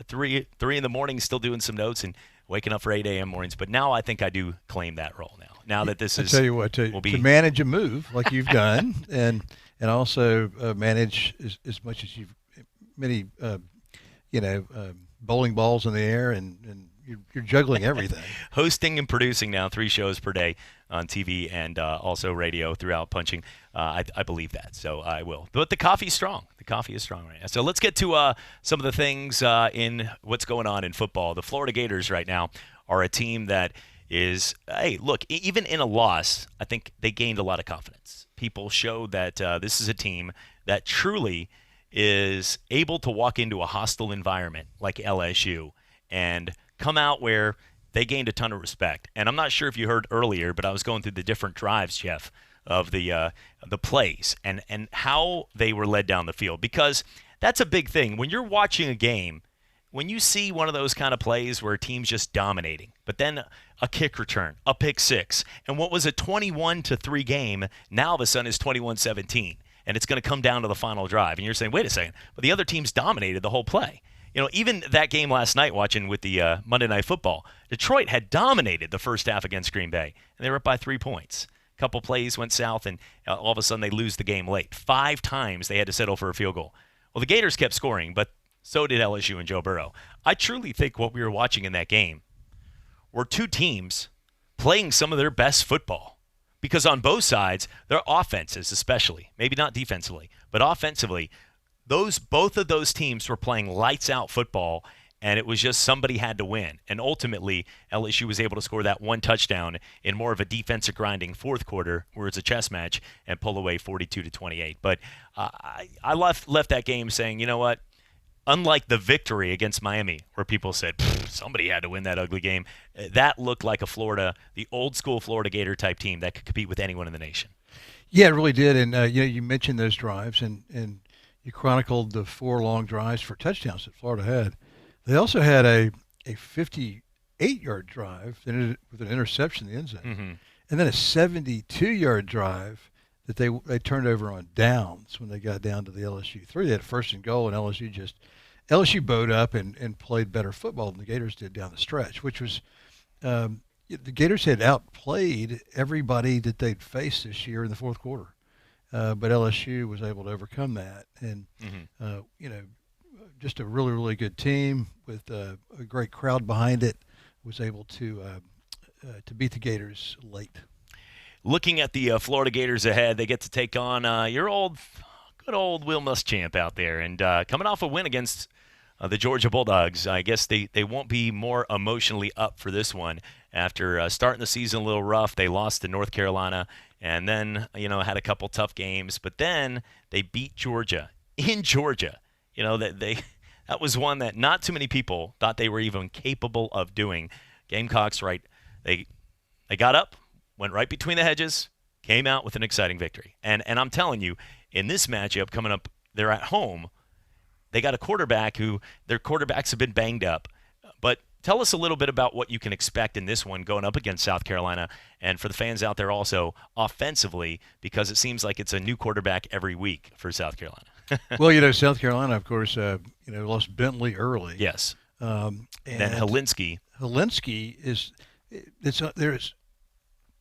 3 in the morning, still doing some notes and waking up for 8 a.m. mornings. But now I think I do claim that role now. Now that this is. I tell you what, to manage a move like you've done, and also manage as much as many. Bowling balls in the air, and you're juggling everything. Hosting and producing now 3 shows per day on TV and also radio throughout punching. I believe that, so I will. But the coffee's strong. The coffee is strong right now. So let's get to some of the things in what's going on in football. The Florida Gators right now are a team that is, hey, look, even in a loss, I think they gained a lot of confidence. People showed that this is a team that truly is able to walk into a hostile environment like LSU and come out where they gained a ton of respect. And I'm not sure if you heard earlier, but I was going through the different drives, Jeff, of the plays and how they were led down the field, because that's a big thing. When you're watching a game, when you see one of those kind of plays where a team's just dominating, but then a kick return, a pick six, and what was a 21-3 game now all of a sudden is 21-17. And it's going to come down to the final drive. And you're saying, wait a second, but the other team's dominated the whole play. Even that game last night, watching with the Monday Night Football, Detroit had dominated the first half against Green Bay, and they were up by 3 points. A couple plays went south, and all of a sudden they lose the game late. 5 times they had to settle for a field goal. Well, the Gators kept scoring, but so did LSU and Joe Burrow. I truly think what we were watching in that game were 2 teams playing some of their best football. Because on both sides, their offenses especially, maybe not defensively, but offensively, both of those teams were playing lights-out football, and it was just somebody had to win. And ultimately, LSU was able to score that 1 touchdown in more of a defensive grinding fourth quarter, where it's a chess match, and pull away 42-28. But I left that game saying, you know what? Unlike the victory against Miami, where people said, somebody had to win that ugly game, that looked like the old-school Florida Gator type team that could compete with anyone in the nation. Yeah, it really did. And, you mentioned those drives, and you chronicled the 4 long drives for touchdowns that Florida had. They also had a a 58-yard drive with an interception in the end zone, Mm-hmm. and then a 72-yard drive that they turned over on downs when they got down to the LSU 3. They had a first and goal, and LSU bowed up and played better football than the Gators did down the stretch, which was the Gators had outplayed everybody that they'd faced this year in the fourth quarter. But LSU was able to overcome that. And, just a really, really good team with a great crowd behind it was able to beat the Gators late. Looking at the Florida Gators ahead, they get to take on your good old Will Muschamp out there. And coming off a win against the Georgia Bulldogs, I guess they won't be more emotionally up for this one. After starting the season a little rough, they lost to North Carolina and then, had a couple tough games. But then they beat Georgia in Georgia. That was one that not too many people thought they were even capable of doing. Gamecocks, right, they got up, went right between the hedges, came out with an exciting victory. And I'm telling you, in this matchup coming up, they're at home. They got a quarterback their quarterbacks have been banged up. But tell us a little bit about what you can expect in this one going up against South Carolina, and for the fans out there also offensively, because it seems like it's a new quarterback every week for South Carolina. Well, South Carolina, of course, lost Bentley early. Yes. And then Helinski. Helinski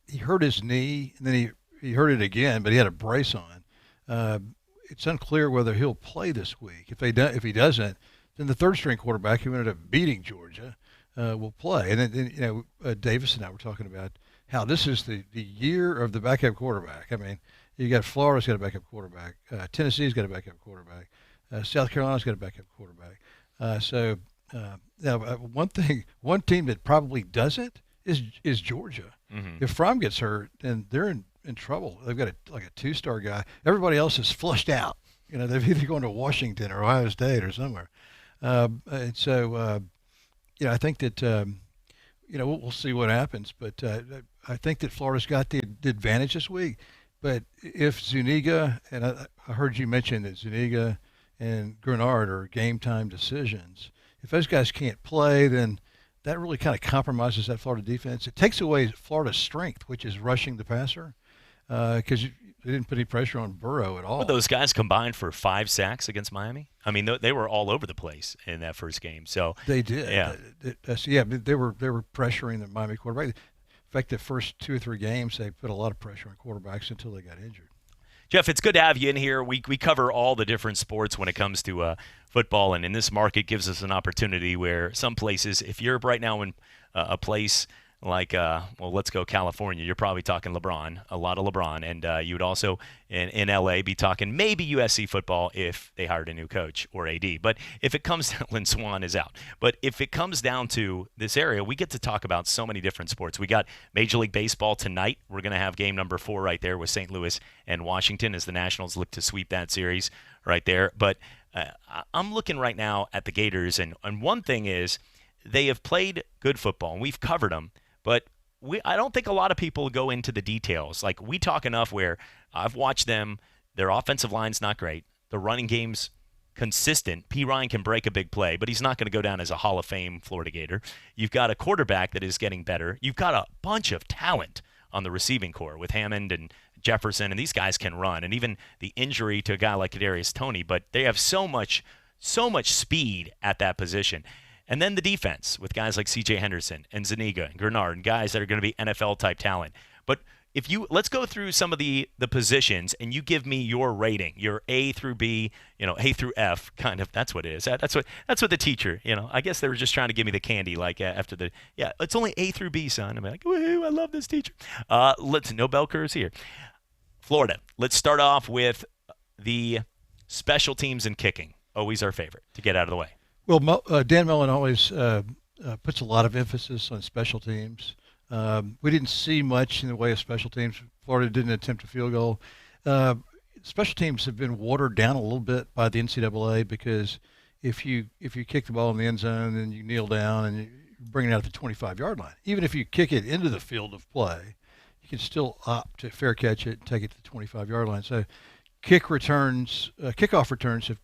he hurt his knee, and then he hurt it again, but he had a brace on. It's unclear whether he'll play this week. If he doesn't, then the third-string quarterback who ended up beating Georgia will play. And then Davis and I were talking about how this is the year of the backup quarterback. I mean, you got Florida's got a backup quarterback, Tennessee's got a backup quarterback, South Carolina's got a backup quarterback. Now one team that probably doesn't is Georgia. Mm-hmm. If Fromm gets hurt, then they're in trouble. They've got a two-star guy. Everybody else is flushed out. They've either gone to Washington or Ohio State or somewhere. And so, I think that, we'll see what happens. But I think that Florida's got the advantage this week. But if Zuniga, and I heard you mention that Zuniga and Grenard are game-time decisions, if those guys can't play, then that really kind of compromises that Florida defense. It takes away Florida's strength, which is rushing the passer, because they didn't put any pressure on Burrow at all. Well, those guys combined for 5 sacks against Miami. I mean, they were all over the place in that first game. So they did. Yeah, they were pressuring the Miami quarterback. In fact, the first 2 or 3 games, they put a lot of pressure on quarterbacks until they got injured. Jeff, it's good to have you in here. We cover all the different sports when it comes to football, and in this market gives us an opportunity where some places, if you're right now in a place like, let's go California, you're probably talking LeBron, a lot of LeBron, and you would also in L.A. be talking maybe USC football if they hired a new coach or AD. But if it comes down, Lynn Swan is out. But if it comes down to this area, we get to talk about so many different sports. We got Major League Baseball tonight. We're going to have game number 4 right there with St. Louis and Washington as the Nationals look to sweep that series right there. But I'm looking right now at the Gators, and one thing is they have played good football, and we've covered them. But I don't think a lot of people go into the details. Like, we talk enough where I've watched them. Their offensive line's not great. The running game's consistent. P. Ryan can break a big play, but he's not going to go down as a Hall of Fame Florida Gator. You've got a quarterback that is getting better. You've got a bunch of talent on the receiving core with Hammond and Jefferson, and these guys can run. And even the injury to a guy like Kadarius Toney, but they have so much speed at that position. And then the defense with guys like C.J. Henderson and Zuniga and Grenard and guys that are going to be NFL-type talent. But let's go through some of the positions, and you give me your rating, your A through B, A through F, kind of. That's what it is. That's what the teacher, I guess they were just trying to give me the candy, like after it's only A through B, son. I'm like, woohoo, I love this teacher. No bell curves here. Florida. Let's start off with the special teams and kicking. Always our favorite to get out of the way. Well, Dan Mullen always puts a lot of emphasis on special teams. We didn't see much in the way of special teams. Florida didn't attempt a field goal. Special teams have been watered down a little bit by the NCAA because if you kick the ball in the end zone, then you kneel down and you bring it out at the 25-yard line. Even if you kick it into the field of play, you can still opt to fair catch it and take it to the 25-yard line. So kickoff returns have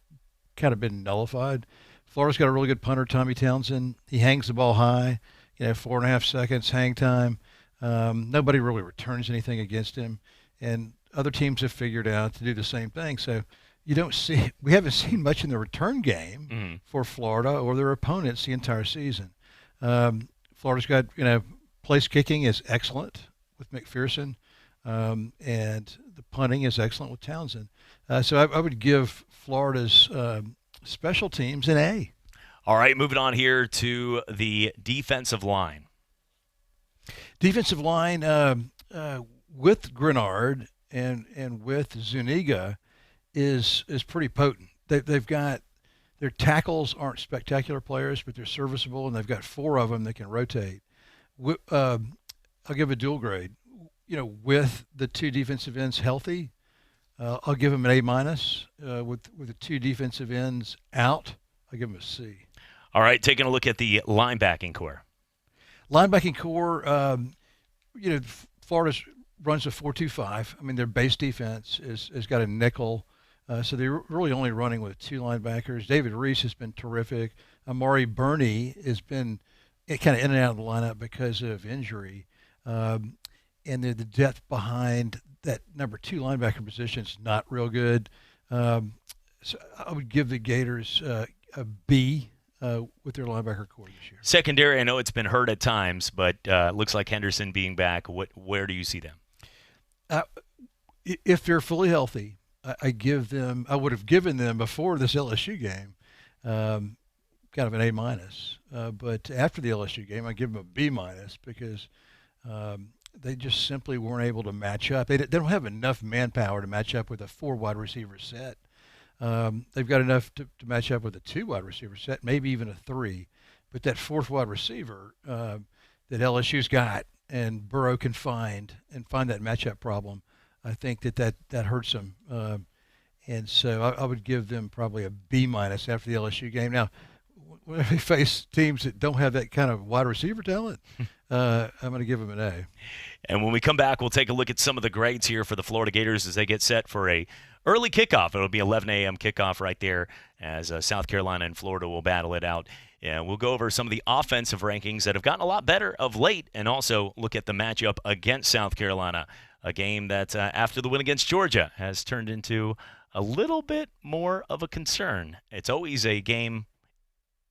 kind of been nullified. Florida's got a really good punter, Tommy Townsend. He hangs the ball high, 4.5 seconds hang time. Nobody really returns anything against him, and other teams have figured out to do the same thing. So we haven't seen much in the return game for Florida or their opponents the entire season. Florida's got, place kicking is excellent with McPherson, and the punting is excellent with Townsend. So I would give Florida's special teams an A. All right, moving on here to the defensive line. Defensive line with Grenard and with Zuniga is pretty potent. They've got their tackles aren't spectacular players, but they're serviceable, and they've got 4 of them that can rotate. I'll give a dual grade. With the 2 defensive ends healthy, I'll give them an A-. With the 2 defensive ends out, I'll give them a C. All right, taking a look at the linebacking core. Linebacking core, Florida runs a 4-2-5. I mean, their base defense has got a nickel. So they're really only running with 2 linebackers. David Reese has been terrific. Amari Burney has been kind of in and out of the lineup because of injury. And the depth behind that number 2 linebacker position is not real good. So I would give the Gators a B with their linebacker core this year. Secondary, I know it's been hurt at times, but looks like Henderson being back. Where do you see them? If they're fully healthy, I would have given them before this LSU game kind of an A-. But after the LSU game, I give them a B- because they just simply weren't able to match up. They don't have enough manpower to match up with a 4 wide receiver set. They've got enough to match up with a 2 wide receiver set, maybe even a 3. But that 4th wide receiver that LSU's got and Burrow can find that matchup problem, I think that hurts them. And so I would give them probably a B- after the LSU game. Now, when they face teams that don't have that kind of wide receiver talent, I'm going to give them an A. And when we come back, we'll take a look at some of the grades here for the Florida Gators as they get set for a early kickoff. It'll be 11 a.m. kickoff right there as South Carolina and Florida will battle it out. And we'll go over some of the offensive rankings that have gotten a lot better of late and also look at the matchup against South Carolina, a game that after the win against Georgia has turned into a little bit more of a concern. It's always a game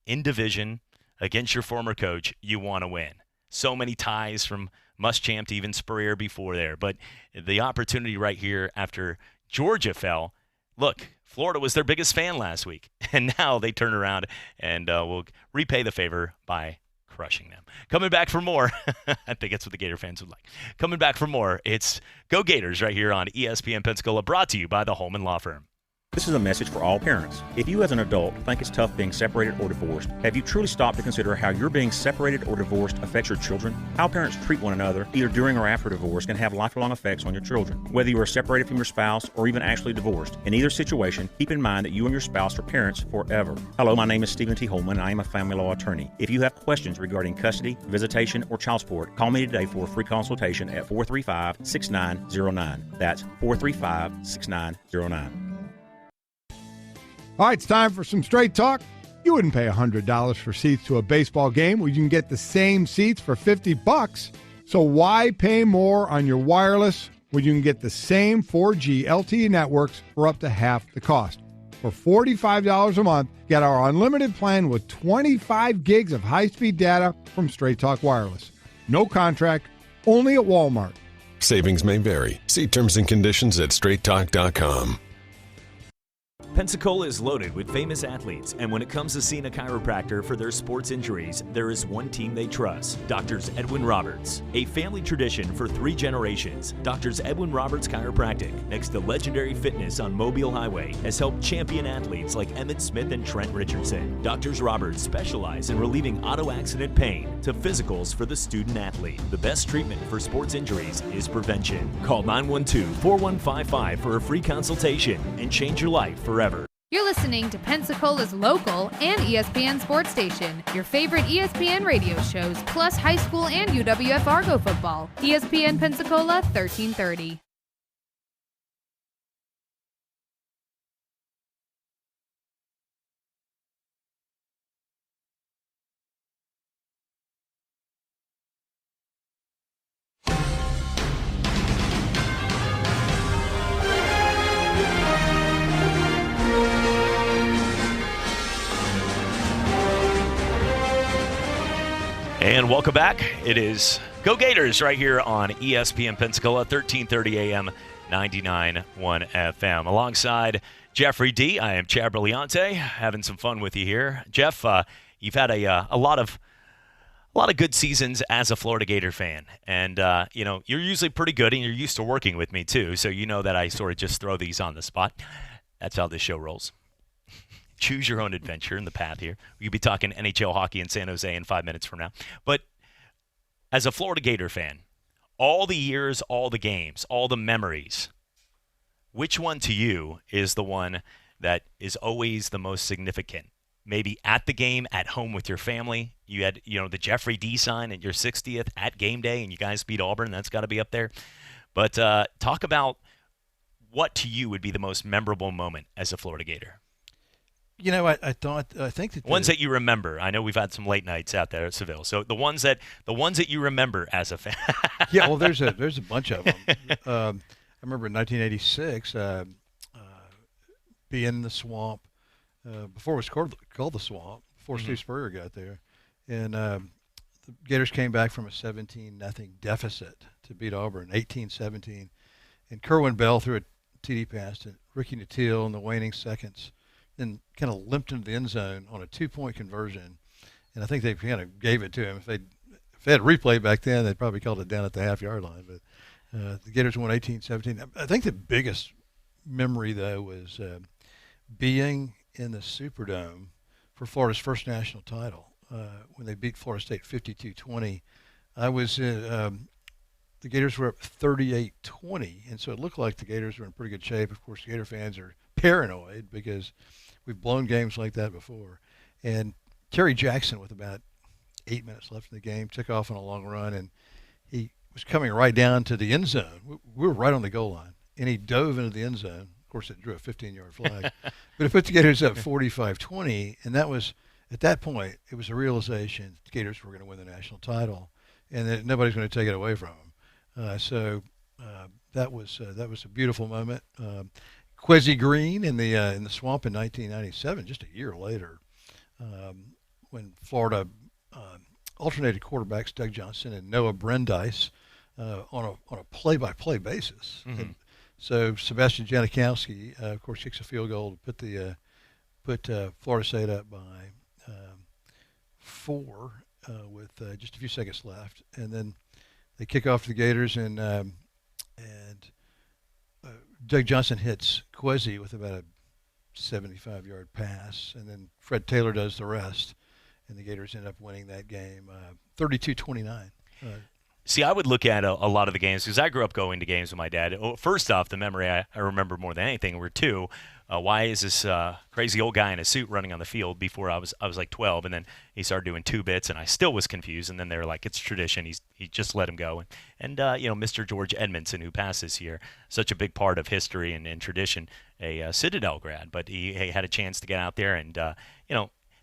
in division against your former coach you want to win. So many ties from Muschamp to even Spurrier before there. But the opportunity right here after Georgia fell, look, Florida was their biggest fan last week, and now they turn around and will repay the favor by crushing them. Coming back for more. I think that's what the Gator fans would like. Coming back for more. It's Go Gators right here on ESPN Pensacola, brought to you by the Holman Law Firm. This is a message for all parents. If you as an adult think it's tough being separated or divorced, have you truly stopped to consider how your being separated or divorced affects your children? How parents treat one another, either during or after divorce, can have lifelong effects on your children. Whether you are separated from your spouse or even actually divorced, in either situation, keep in mind that you and your spouse are parents forever. Hello, my name is Stephen T. Holman, and I am a family law attorney. If you have questions regarding custody, visitation, or child support, call me today for a free consultation at 435-6909. That's 435-6909. All right, it's time for some straight talk. You wouldn't pay $100 for seats to a baseball game where you can get the same seats for $50. So why pay more on your wireless when you can get the same 4G LTE networks for up to half the cost? For $45 a month, get our unlimited plan with 25 gigs of high-speed data from Straight Talk Wireless. No contract, only at Walmart. Savings may vary. See terms and conditions at straighttalk.com. Pensacola is loaded with famous athletes, and when it comes to seeing a chiropractor for their sports injuries, there is one team they trust, Doctors Edwin Roberts. A family tradition for 3 generations, Doctors Edwin Roberts Chiropractic, next to Legendary Fitness on Mobile Highway, has helped champion athletes like Emmett Smith and Trent Richardson. Doctors Roberts specialize in relieving auto accident pain to physicals for the student athlete. The best treatment for sports injuries is prevention. Call 912-4155 for a free consultation and change your life forever. You're listening to Pensacola's local and ESPN sports station, your favorite ESPN radio shows, plus high school and UWF Argo football. ESPN Pensacola 1330. And welcome back. It is Go Gators right here on ESPN Pensacola, 1330 AM, 99.1 FM. Alongside Jeffrey D., I am Chad Brillante, having some fun with you here. Jeff, you've had a lot of good seasons as a Florida Gator fan, and you're usually pretty good, and you're used to working with me too. So you know that I sort of just throw these on the spot. That's how this show rolls. Choose your own adventure in the path here. We'll be talking NHL hockey in San Jose in 5 minutes from now. But as a Florida Gator fan, all the years, all the games, all the memories, which one to you is the one that is always the most significant? Maybe at the game, at home with your family. You had, the Jeffrey D sign at your 60th at game day, and you guys beat Auburn. That's got to be up there. But talk about what to you would be the most memorable moment as a Florida Gator. I think that ones that you remember. I know we've had some late nights out there at Seville. So the ones that you remember as a fan. Yeah, well, there's a bunch of them. I remember in 1986 being in the Swamp before it was called the Swamp. Before Steve Spurrier got there, and the Gators came back from a 17-0 deficit to beat Auburn, 18-17, and Kerwin Bell threw a TD pass to Ricky Nattil in the waning seconds. And kind of limped into the end zone on a 2-point conversion, and I think they kind of gave it to him. If they had replay back then, they'd probably called it down at the half-yard line. But the Gators won 18-17. I think the biggest memory, though, was being in the Superdome for Florida's first national title when they beat Florida State 52-20. I was the Gators were up 38-20, and so it looked like the Gators were in pretty good shape. Of course, Gator fans are paranoid because we've blown games like that before. And Terry Jackson, with about 8 minutes left in the game, took off on a long run, and he was coming right down to the end zone. We were right on the goal line, and he dove into the end zone. Of course, it drew a 15-yard flag. But it put the Gators up 45-20, and that was, at that point, it was a realization the Gators were going to win the national title, and that nobody's going to take it away from them. So that was a beautiful moment. Kwesi Green in the Swamp in 1997, just a year later, when Florida alternated quarterbacks, Doug Johnson and Noah Brandeis, on a play-by-play basis. Mm-hmm. And so Sebastian Janikowski, of course, kicks a field goal to put Florida State up by 4 with just a few seconds left, and then they kick off to the Gators, and Doug Johnson hits Kwesi with about a 75-yard pass, and then Fred Taylor does the rest, and the Gators end up winning that game 32-29. See, I would look at a lot of the games because I grew up going to games with my dad. First off, the memory I remember more than anything were two. Why is this crazy old guy in a suit running on the field? Before I was like 12, and then he started doing 2 bits, and I still was confused. And then they were like, "It's tradition. He just let him go." And Mr. George Edmondson, who passed this year, such a big part of history and tradition, a Citadel grad, but he had a chance to get out there, and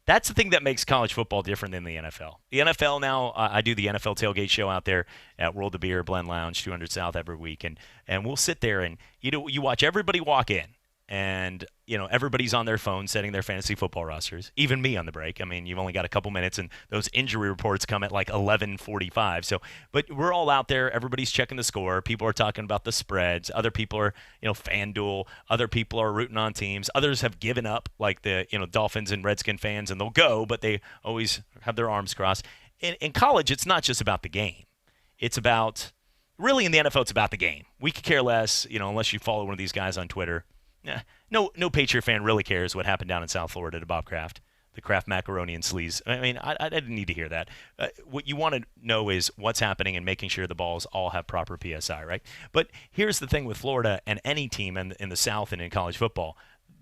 that's the thing that makes college football different than the NFL. The NFL now, I do the NFL tailgate show out there at World of Beer Blend Lounge, 200 South every week, and we'll sit there and you watch everybody walk in. And, everybody's on their phone setting their fantasy football rosters, even me on the break. I mean, you've only got a couple minutes, and those injury reports come at like 11:45. So, but we're all out there. Everybody's checking the score. People are talking about the spreads. Other people are, FanDuel. Other people are rooting on teams. Others have given up, like the, Dolphins and Redskin fans, and they'll go, but they always have their arms crossed. In college, it's not just about the game. It's about, really in the NFL, it's about the game. We could care less, unless you follow one of these guys on Twitter. No Patriot fan really cares what happened down in South Florida to Bob Kraft, the Kraft macaroni and sleaze. I mean, I didn't need to hear that. What you want to know is what's happening and making sure the balls all have proper PSI, right? But here's the thing with Florida and any team in the South and in college football.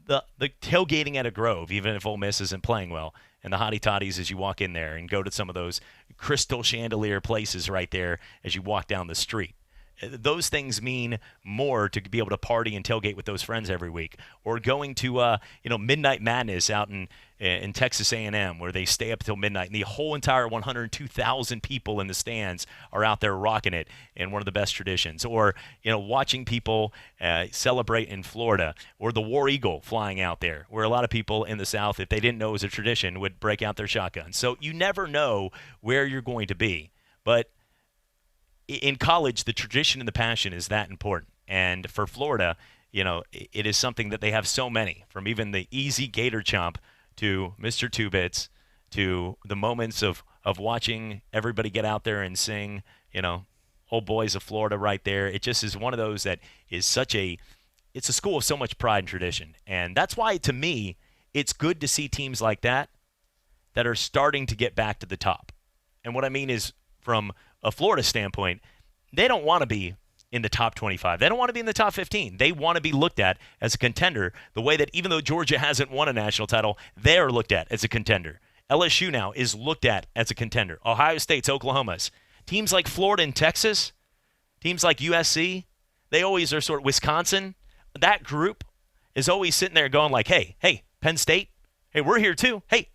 The tailgating at a Grove, even if Ole Miss isn't playing well, and the hottie toddies as you walk in there and go to some of those crystal chandelier places right there as you walk down the street. those things mean more to be able to party and tailgate with those friends every week, or going to Midnight Madness out in Texas A&M, where they stay up till midnight and the whole entire 102,000 people in the stands are out there rocking it in one of the best traditions, or watching people celebrate in Florida, or the War Eagle flying out there, where a lot of people in the South, if they didn't know it was a tradition, would break out their shotguns. So you never know where you're going to be, but in college, the tradition and the passion is that important. And for Florida, it is something that they have so many, from even the easy Gator Chomp to Mr. Two Bits, to the moments of watching everybody get out there and sing, Old Boys of Florida right there. It just is one of those that is it's a school of so much pride and tradition. And that's why, to me, it's good to see teams like that are starting to get back to the top. And what I mean is, from a Florida standpoint, they don't want to be in the top 25. They don't want to be in the top 15. They want to be looked at as a contender, the way that even though Georgia hasn't won a national title, they are looked at as a contender. LSU now is looked at as a contender. Ohio State's, Oklahoma's. Teams like Florida and Texas, teams like USC, they always are Wisconsin. That group is always sitting there going like, hey, Penn State, hey, we're here too. Hey,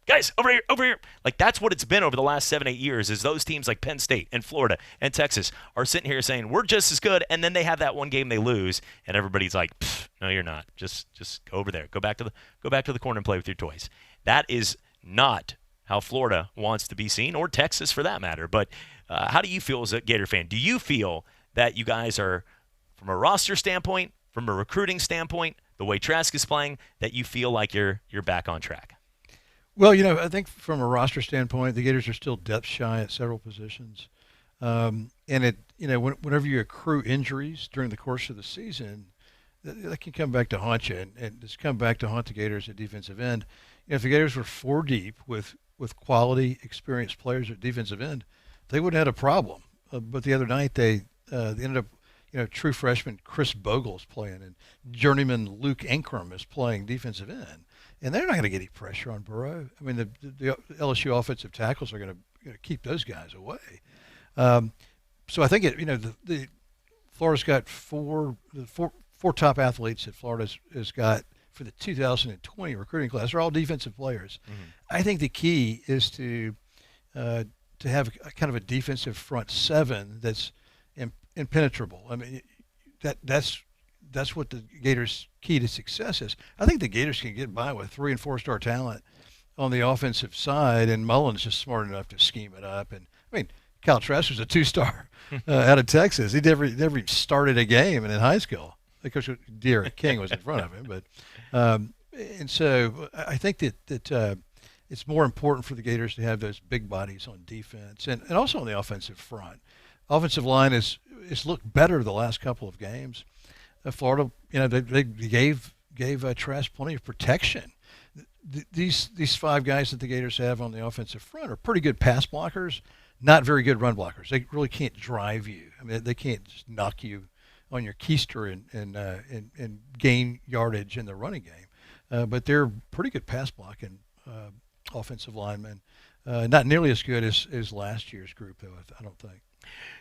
guys, over here. Like, that's what it's been over the last 7-8 years, is those teams like Penn State and Florida and Texas are sitting here saying, we're just as good, and then they have that one game they lose, and everybody's like, no, you're not. Just go over there. Go back to the corner and play with your toys. That is not how Florida wants to be seen, or Texas for that matter. But how do you feel as a Gator fan? Do you feel that you guys are, from a roster standpoint, from a recruiting standpoint, the way Trask is playing, that you feel like you're back on track? Well, I think from a roster standpoint, the Gators are still depth shy at several positions. And whenever you accrue injuries during the course of the season, that can come back to haunt you, and it's come back to haunt the Gators at defensive end. If the Gators were 4 deep with quality, experienced players at defensive end, they wouldn't have had a problem. But the other night, they ended up, true freshman Chris Bogle's playing, and journeyman Luke Ankrum is playing defensive end. And they're not going to get any pressure on Burrow. I mean, the LSU offensive tackles are going to keep those guys away. So I think the Florida's got four top athletes that Florida has got for the 2020 recruiting class. They're all defensive players. Mm-hmm. I think the key is to have kind of a defensive front seven that's impenetrable. I mean, that's what the Gators' key to success is. I think the Gators can get by with 3- and 4-star talent on the offensive side, and Mullen's just smart enough to scheme it up. And I mean, Kyle Trask was a 2-star out of Texas. He never even started a game in high school. Of course, De'Aaron King was in front of him, but and so I think that it's more important for the Gators to have those big bodies on defense and also on the offensive front. Offensive line is looked better the last couple of games. Florida, they gave Trask plenty of protection. These 5 guys that the Gators have on the offensive front are pretty good pass blockers, not very good run blockers. They really can't drive you. I mean, they can't just knock you on your keister and gain yardage in the running game. But they're pretty good pass blocking offensive linemen. Not nearly as good as last year's group, though, I don't think.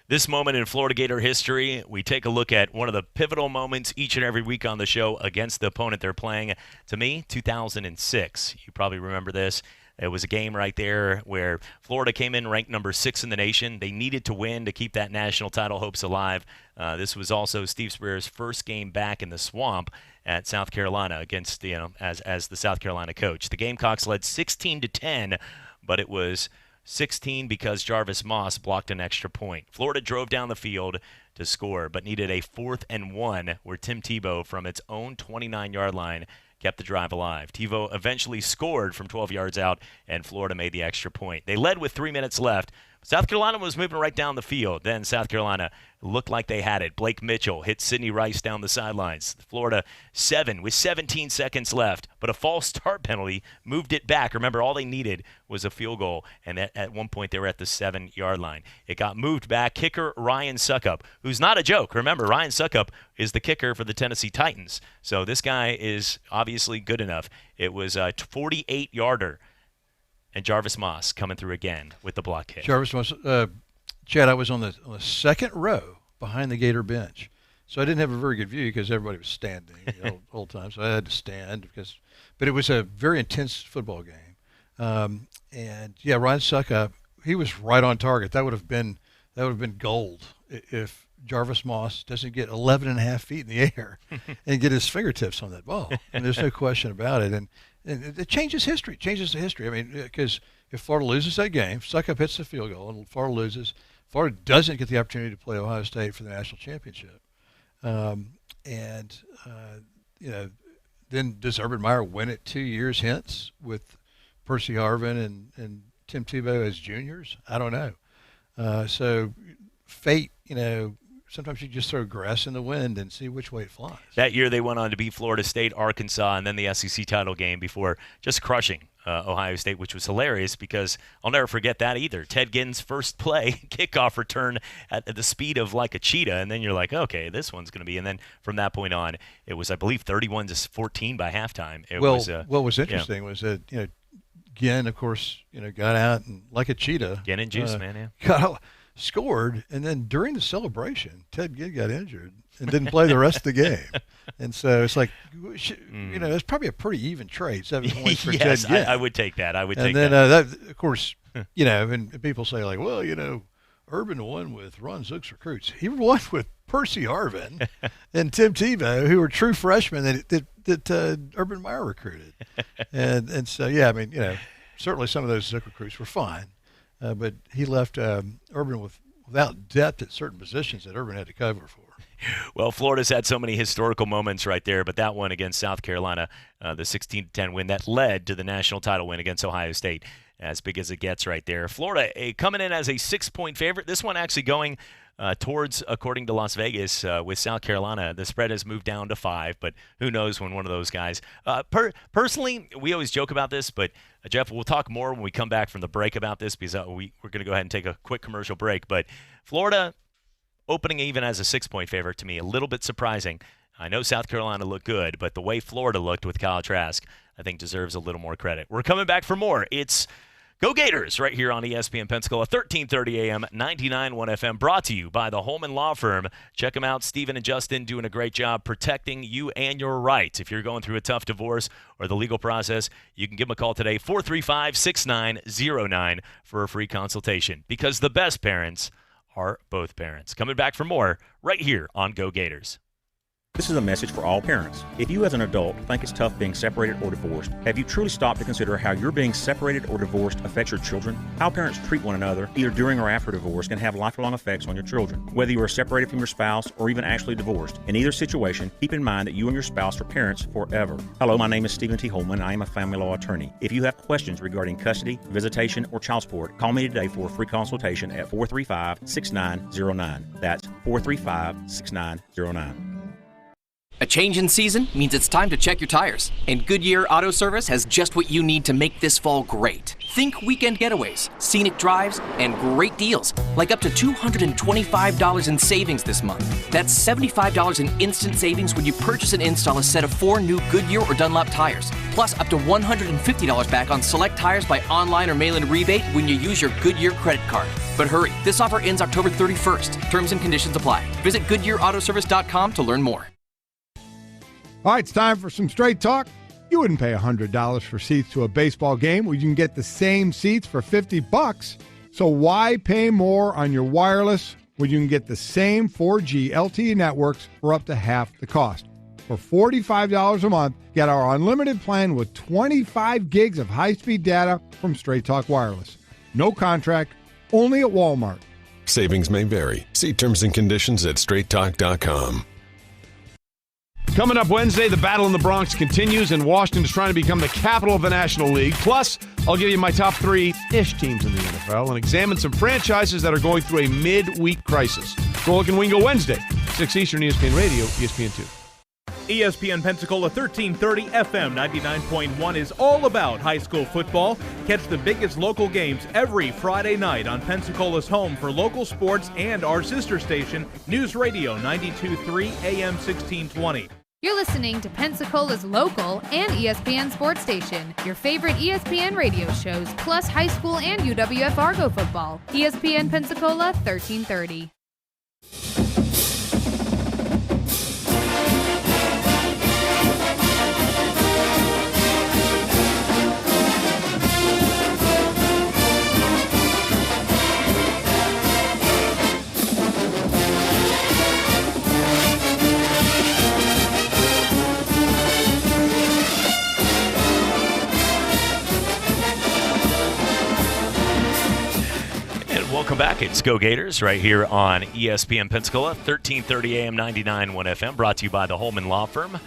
This moment in Florida Gator history, we take a look at one of the pivotal moments each and every week on the show against the opponent they're playing. To me, 2006. You probably remember this. It was a game right there where Florida came in ranked number 6 in the nation. They needed to win to keep that national title hopes alive. This was also Steve Spurrier's first game back in the swamp at South Carolina against, as the South Carolina coach. The Gamecocks led 16-10, but it was 16 because Jarvis Moss blocked an extra point. Florida drove down the field to score, but needed a 4th and 1 where Tim Tebow from its own 29-yard line kept the drive alive. Tebow eventually scored from 12 yards out, and Florida made the extra point. They led with 3 minutes left. South Carolina was moving right down the field. Then South Carolina looked like they had it. Blake Mitchell hit Sidney Rice down the sidelines. Florida 7 with 17 seconds left, but a false start penalty moved it back. Remember, all they needed was a field goal, and at one point they were at the 7-yard line. It got moved back. Kicker Ryan Suckup, who's not a joke. Remember, Ryan Suckup is the kicker for the Tennessee Titans, so this guy is obviously good enough. It was a 48-yarder. And Jarvis Moss coming through again with the block kick. Jarvis Moss, Chad, I was on the second row behind the Gator bench. So I didn't have a very good view because everybody was standing the whole time. So I had to stand but it was a very intense football game. And yeah, Ryan Suckup, he was right on target. That would have been gold if Jarvis Moss doesn't get 11.5 feet in the air and get his fingertips on that ball. And there's no question about it. And it changes history. It changes the history. I mean, because if Florida loses that game, Suckup hits the field goal, and Florida loses, Florida doesn't get the opportunity to play Ohio State for the national championship. Then does Urban Meyer win it 2 years hence with Percy Harvin and Tim Tebow as juniors? I don't know. So fate, sometimes you just throw grass in the wind and see which way it flies. That year they went on to beat Florida State, Arkansas, and then the SEC title game before just crushing Ohio State, which was hilarious because I'll never forget that either. Ted Ginn's first play, kickoff return at the speed of like a cheetah, and then you're like, okay, this one's going to be. And then from that point on, it was, I believe, 31-14 by halftime. What was interesting was that Ginn, of course, got out and like a cheetah. Ginn and juice, man, yeah. Got out, scored, and then during the celebration, Ted Ginn got injured and didn't play the rest of the game. And so it's like, it's probably a pretty even trade, 7 points for yes, Ted Ginn. I would take that. And then that, of course, and people say like, well, Urban won with Ron Zook's recruits. He won with Percy Harvin and Tim Tebow, who were true freshmen that Urban Meyer recruited. And so, yeah, I mean, certainly some of those Zook recruits were fine. But he left Urban without depth at certain positions that Urban had to cover for. Well, Florida's had so many historical moments right there, but that one against South Carolina, the 16-10 win, that led to the national title win against Ohio State, as big as it gets right there. Florida coming in as a 6-point favorite. This one actually going towards, according to Las Vegas, with South Carolina. The spread has moved down to 5, but who knows when one of those guys. Personally, we always joke about this, but Jeff, we'll talk more when we come back from the break about this because we're going to go ahead and take a quick commercial break. But Florida opening even as a 6-point favorite, to me, a little bit surprising. I know South Carolina looked good, but the way Florida looked with Kyle Trask, I think deserves a little more credit. We're coming back for more. It's Go Gators right here on ESPN Pensacola, 1330 AM, 99.1 FM, brought to you by the Holman Law Firm. Check them out. Stephen and Justin doing a great job protecting you and your rights. If you're going through a tough divorce or the legal process, you can give them a call today, 435-6909, for a free consultation, because the best parents are both parents. Coming back for more right here on Go Gators. This is a message for all parents. If you as an adult think it's tough being separated or divorced, have you truly stopped to consider how your being separated or divorced affects your children? How parents treat one another, either during or after divorce, can have lifelong effects on your children. Whether you are separated from your spouse or even actually divorced, in either situation, keep in mind that you and your spouse are parents forever. Hello, my name is Stephen T. Holman, and I am a family law attorney. If you have questions regarding custody, visitation, or child support, call me today for a free consultation at 435-6909. That's 435-6909. A change in season means it's time to check your tires, and Goodyear Auto Service has just what you need to make this fall great. Think weekend getaways, scenic drives, and great deals, like up to $225 in savings this month. That's $75 in instant savings when you purchase and install a set of 4 new Goodyear or Dunlop tires, plus up to $150 back on select tires by online or mail-in rebate when you use your Goodyear credit card. But hurry, this offer ends October 31st. Terms and conditions apply. Visit GoodyearAutoservice.com to learn more. All right, it's time for some straight talk. You wouldn't pay $100 for seats to a baseball game where you can get the same seats for $50. So why pay more on your wireless when you can get the same 4G LTE networks for up to half the cost? For $45 a month, get our unlimited plan with 25 gigs of high-speed data from Straight Talk Wireless. No contract, only at Walmart. Savings may vary. See terms and conditions at straighttalk.com. Coming up Wednesday, the battle in the Bronx continues, and Washington is trying to become the capital of the National League. Plus, I'll give you my top 3-ish teams in the NFL and examine some franchises that are going through a midweek crisis. Go Look and Win Go Wednesday, 6 Eastern, ESPN Radio, ESPN2. ESPN Pensacola 1330 FM 99.1 is all about high school football. Catch the biggest local games every Friday night on Pensacola's home for local sports and our sister station, News Radio 92.3 AM 1620. You're listening to Pensacola's local and ESPN sports station, your favorite ESPN radio shows, plus high school and UWF Argo football. ESPN Pensacola 1330. Welcome back. It's Go Gators right here on ESPN Pensacola, 1330 AM, 99.1 FM, brought to you by the Holman Law Firm.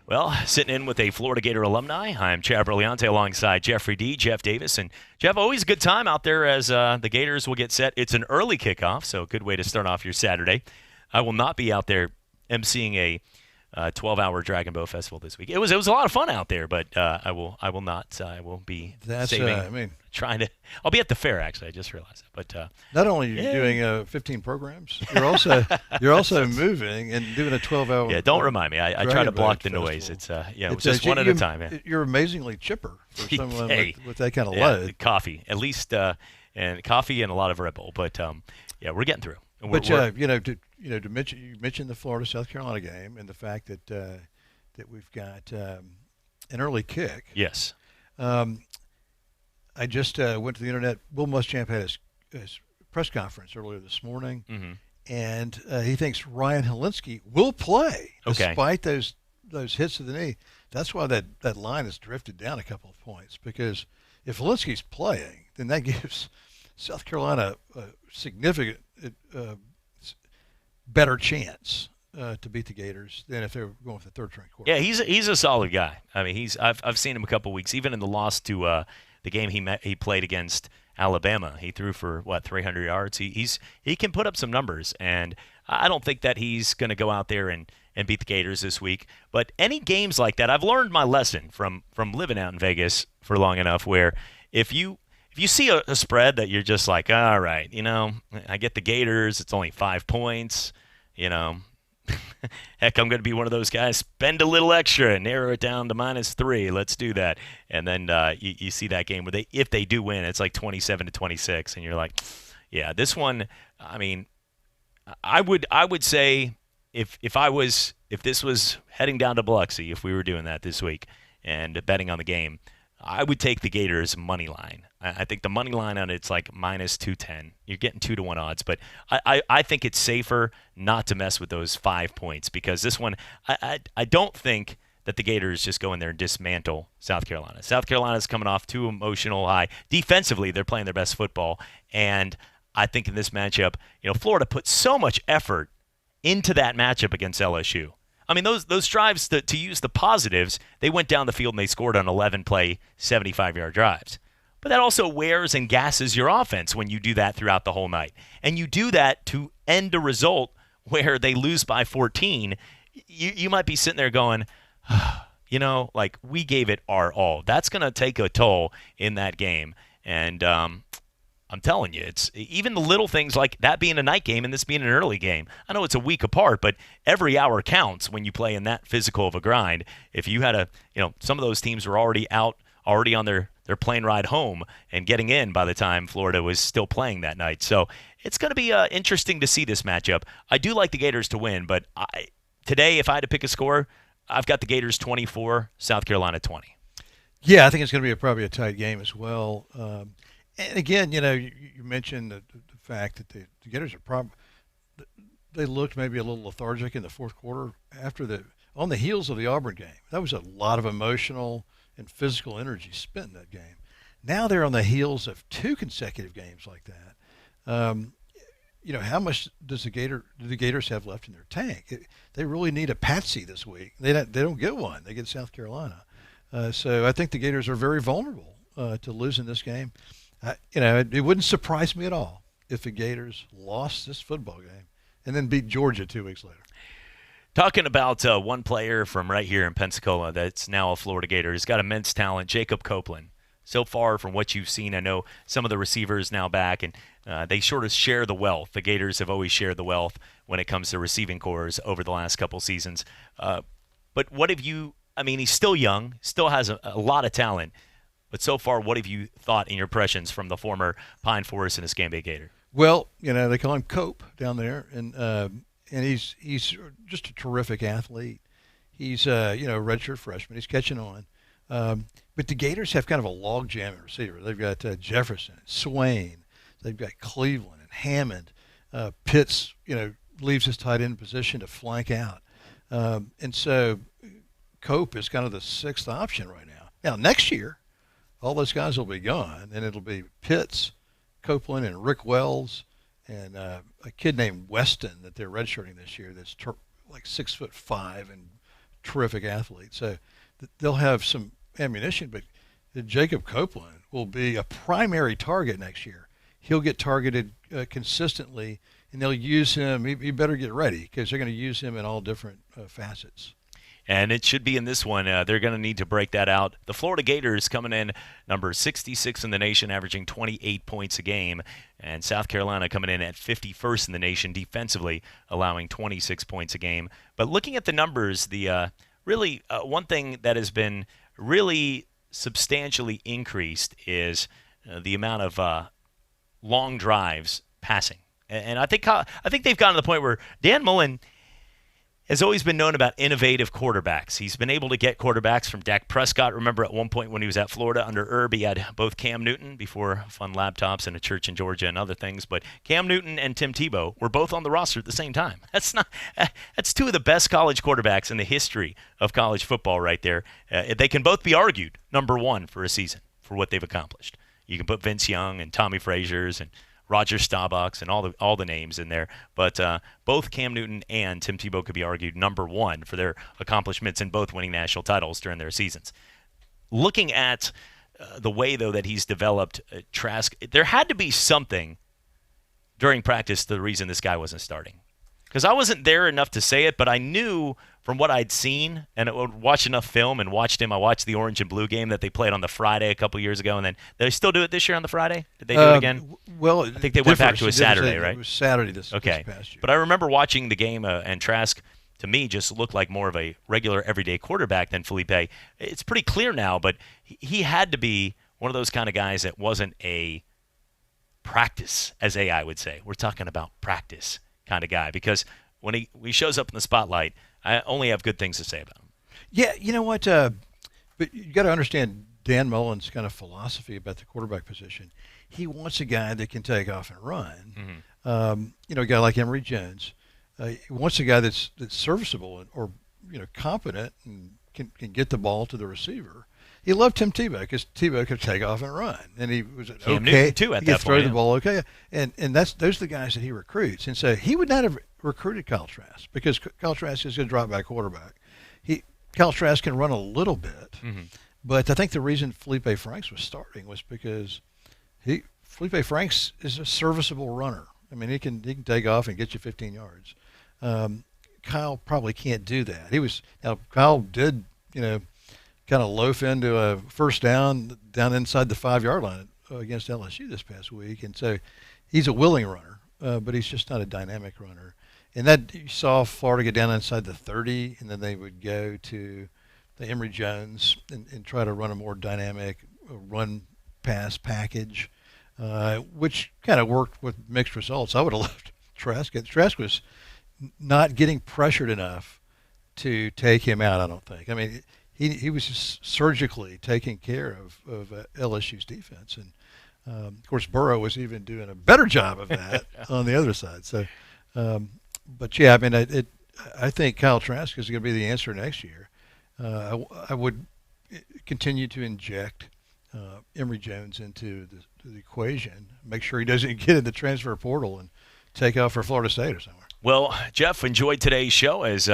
Well, sitting in with a Florida Gator alumni, I'm Chad Brilliante alongside Jeffrey D., Jeff Davis. And Jeff, always a good time out there as the Gators will get set. It's an early kickoff, so a good way to start off your Saturday. I will not be out there emceeing a 12-hour Dragon Boat Festival this week. It was a lot of fun out there, but I will not. I will be saving. I'll be at the fair actually. I just realized that. But not only are you doing 15 programs, you're also moving and doing a 12-hour. Yeah, don't remind me. I try to block the noise. Festival. It's just one at a time. Yeah. You're amazingly chipper for someone with that kind of load. Coffee, at least, and coffee and a lot of Red Bull. But we're getting through. To mention, you mentioned the Florida-South Carolina game and the fact that that we've got an early kick. Yes. I just went to the internet. Will Muschamp had his press conference earlier this morning, and he thinks Ryan Helinski will play despite those hits to the knee. That's why that line has drifted down a couple of points, because if Helinski's playing, then that gives South Carolina a significant better chance to beat the Gators than if they were going with the third string quarterback. Yeah, he's a solid guy. I mean, I've seen him a couple weeks, even in the loss to the game he played against Alabama. He threw for 300 yards. He can put up some numbers, and I don't think that he's going to go out there and beat the Gators this week. But any games like that, I've learned my lesson from living out in Vegas for long enough, where if you see a spread that you're just like, all right, I get the Gators, it's only 5 points, heck, I'm going to be one of those guys, spend a little extra and narrow it down to -3. Let's do that. And then you see that game where if they do win, it's like 27-26, and you're like, yeah, this one, I mean, I would say if this was heading down to Biloxi, if we were doing that this week and betting on the game, I would take the Gators money line. I think the money line on it's like -210. You're getting 2-1 odds, but I think it's safer not to mess with those 5 points, because this one, I don't think that the Gators just go in there and dismantle South Carolina. South Carolina's coming off too emotional high. Defensively, they're playing their best football, and I think in this matchup, Florida put so much effort into that matchup against LSU. I mean, those drives, to use the positives, they went down the field and they scored on 11-play, 75-yard drives. But that also wears and gasses your offense when you do that throughout the whole night. And you do that to end a result where they lose by 14. You might be sitting there going, we gave it our all. That's going to take a toll in that game. And I'm telling you, it's even the little things like that being a night game and this being an early game. I know it's a week apart, but every hour counts when you play in that physical of a grind. If you had some of those teams were already on their plane ride home and getting in by the time Florida was still playing that night. So it's going to be interesting to see this matchup. I do like the Gators to win, but today, if I had to pick a score, I've got the Gators 24, South Carolina 20. Yeah, I think it's going to be probably a tight game as well. And again, you mentioned the fact that the Gators are they looked maybe a little lethargic in the fourth quarter on the heels of the Auburn game. That was a lot of emotional and physical energy spent in that game. Now they're on the heels of 2 consecutive games like that. How much do the Gators have left in their tank? They really need a patsy this week. They don't get one. They get South Carolina. So I think the Gators are very vulnerable to losing this game. It wouldn't surprise me at all if the Gators lost this football game and then beat Georgia 2 weeks later. Talking about one player from right here in Pensacola that's now a Florida Gator. He's got immense talent, Jacob Copeland. So far from what you've seen, I know some of the receivers now back, and they sort of share the wealth. The Gators have always shared the wealth when it comes to receiving cores over the last couple seasons. But what have you – I mean, he's still young, still has a lot of talent. But so far, what have you thought in your impressions from the former Pine Forest and Escambia Gator? Well, they call him Cope down there, and he's just a terrific athlete. He's a redshirt freshman. He's catching on. But the Gators have kind of a logjam at receiver. They've got Jefferson, Swain. They've got Cleveland and Hammond. Pitts, leaves his tight end position to flank out. And so Cope is kind of the sixth option right now. Now, next year, all those guys will be gone, and it'll be Pitts, Copeland, and Rick Wells, and a kid named Weston that they're redshirting this year that's like 6'5" and terrific athlete. So they'll have some ammunition, but Jacob Copeland will be a primary target next year. He'll get targeted consistently, and they'll use him. He better get ready because they're going to use him in all different facets. And it should be in this one. They're going to need to break that out. The Florida Gators coming in number 66 in the nation, averaging 28 points a game. And South Carolina coming in at 51st in the nation defensively, allowing 26 points a game. But looking at the numbers, the really one thing that has been really substantially increased is the amount of long drives passing. And I think they've gotten to the point where Dan Mullen has always been known about innovative quarterbacks. He's been able to get quarterbacks from Dak Prescott. Remember at one point when he was at Florida under Herb, he had both Cam Newton before fun laptops and a church in Georgia and other things. But Cam Newton and Tim Tebow were both on the roster at the same time. That's two of the best college quarterbacks in the history of college football right there. They can both be argued number one for a season for what they've accomplished. You can put Vince Young and Tommy Frazier's and Roger Staubach's and all the names in there. But both Cam Newton and Tim Tebow could be argued number one for their accomplishments in both winning national titles during their seasons. Looking at the way, though, that he's developed Trask, there had to be something during practice the reason this guy wasn't starting. Because I wasn't there enough to say it, but I knew from what I'd seen and watched enough film and watched him. I watched the Orange and Blue game that they played on the Friday a couple years ago, and then they still do it this year on the Friday? Did they do it again? Well, I think they went back to a Saturday, right? It was Saturday this past year. But I remember watching the game, and Trask, to me, just looked like more of a regular everyday quarterback than Felipe. It's pretty clear now, but he had to be one of those kind of guys that wasn't a practice, as AI would say. We're talking about practice kind of guy, because when he shows up in the spotlight, I only have good things to say about him. Yeah, you know what? But you got to understand Dan Mullen's kind of philosophy about the quarterback position. He wants a guy that can take off and run. Mm-hmm. A guy like Emory Jones. He wants a guy that's serviceable or competent and can get the ball to the receiver. He loved Tim Tebow because Tebow could take off and run, and he was okay. Too at he that could throw point, the ball okay, and those are the guys that he recruits. And so he would not have recruited Kyle Trask because Kyle Trask is a drop back quarterback. Kyle Trask can run a little bit, mm-hmm. But I think the reason Felipe Franks was starting was because Felipe Franks is a serviceable runner. I mean, he can take off and get you 15 yards. Kyle probably can't do that. Kyle did kind of loaf into a first down inside the 5-yard line against LSU this past week. And so he's a willing runner, but he's just not a dynamic runner. And that you saw Florida get down inside the 30, and then they would go to the Emory Jones and try to run a more dynamic run-pass package, which kind of worked with mixed results. I would have loved Trask. Trask was not getting pressured enough to take him out, I don't think. I mean, he was just surgically taking care of LSU's defense. And, of course, Burrow was even doing a better job of that on the other side. So, but, yeah, I mean, I think Kyle Trask is going to be the answer next year. I would continue to inject Emory Jones into the equation, make sure he doesn't get in the transfer portal and take off for Florida State or somewhere. Well, Jeff, enjoyed today's show as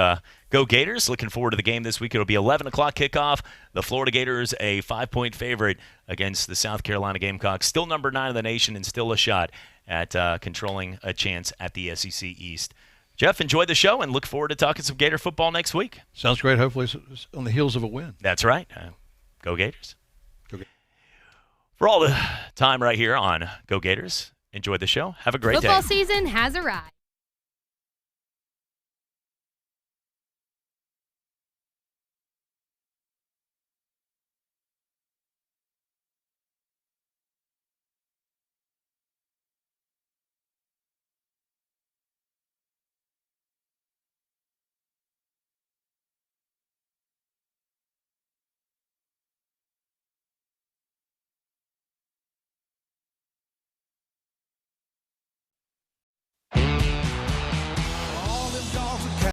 Go Gators. Looking forward to the game this week. It'll be 11 o'clock kickoff. The Florida Gators, a 5-point favorite against the South Carolina Gamecocks. Still number 9 in the nation and still a shot at controlling a chance at the SEC East. Jeff, enjoyed the show and look forward to talking some Gator football next week. Sounds great. Hopefully it's on the heels of a win. That's right. Go Gators. Go Gators. For all the time right here on Go Gators, enjoy the show. Have a great day. Football season has arrived.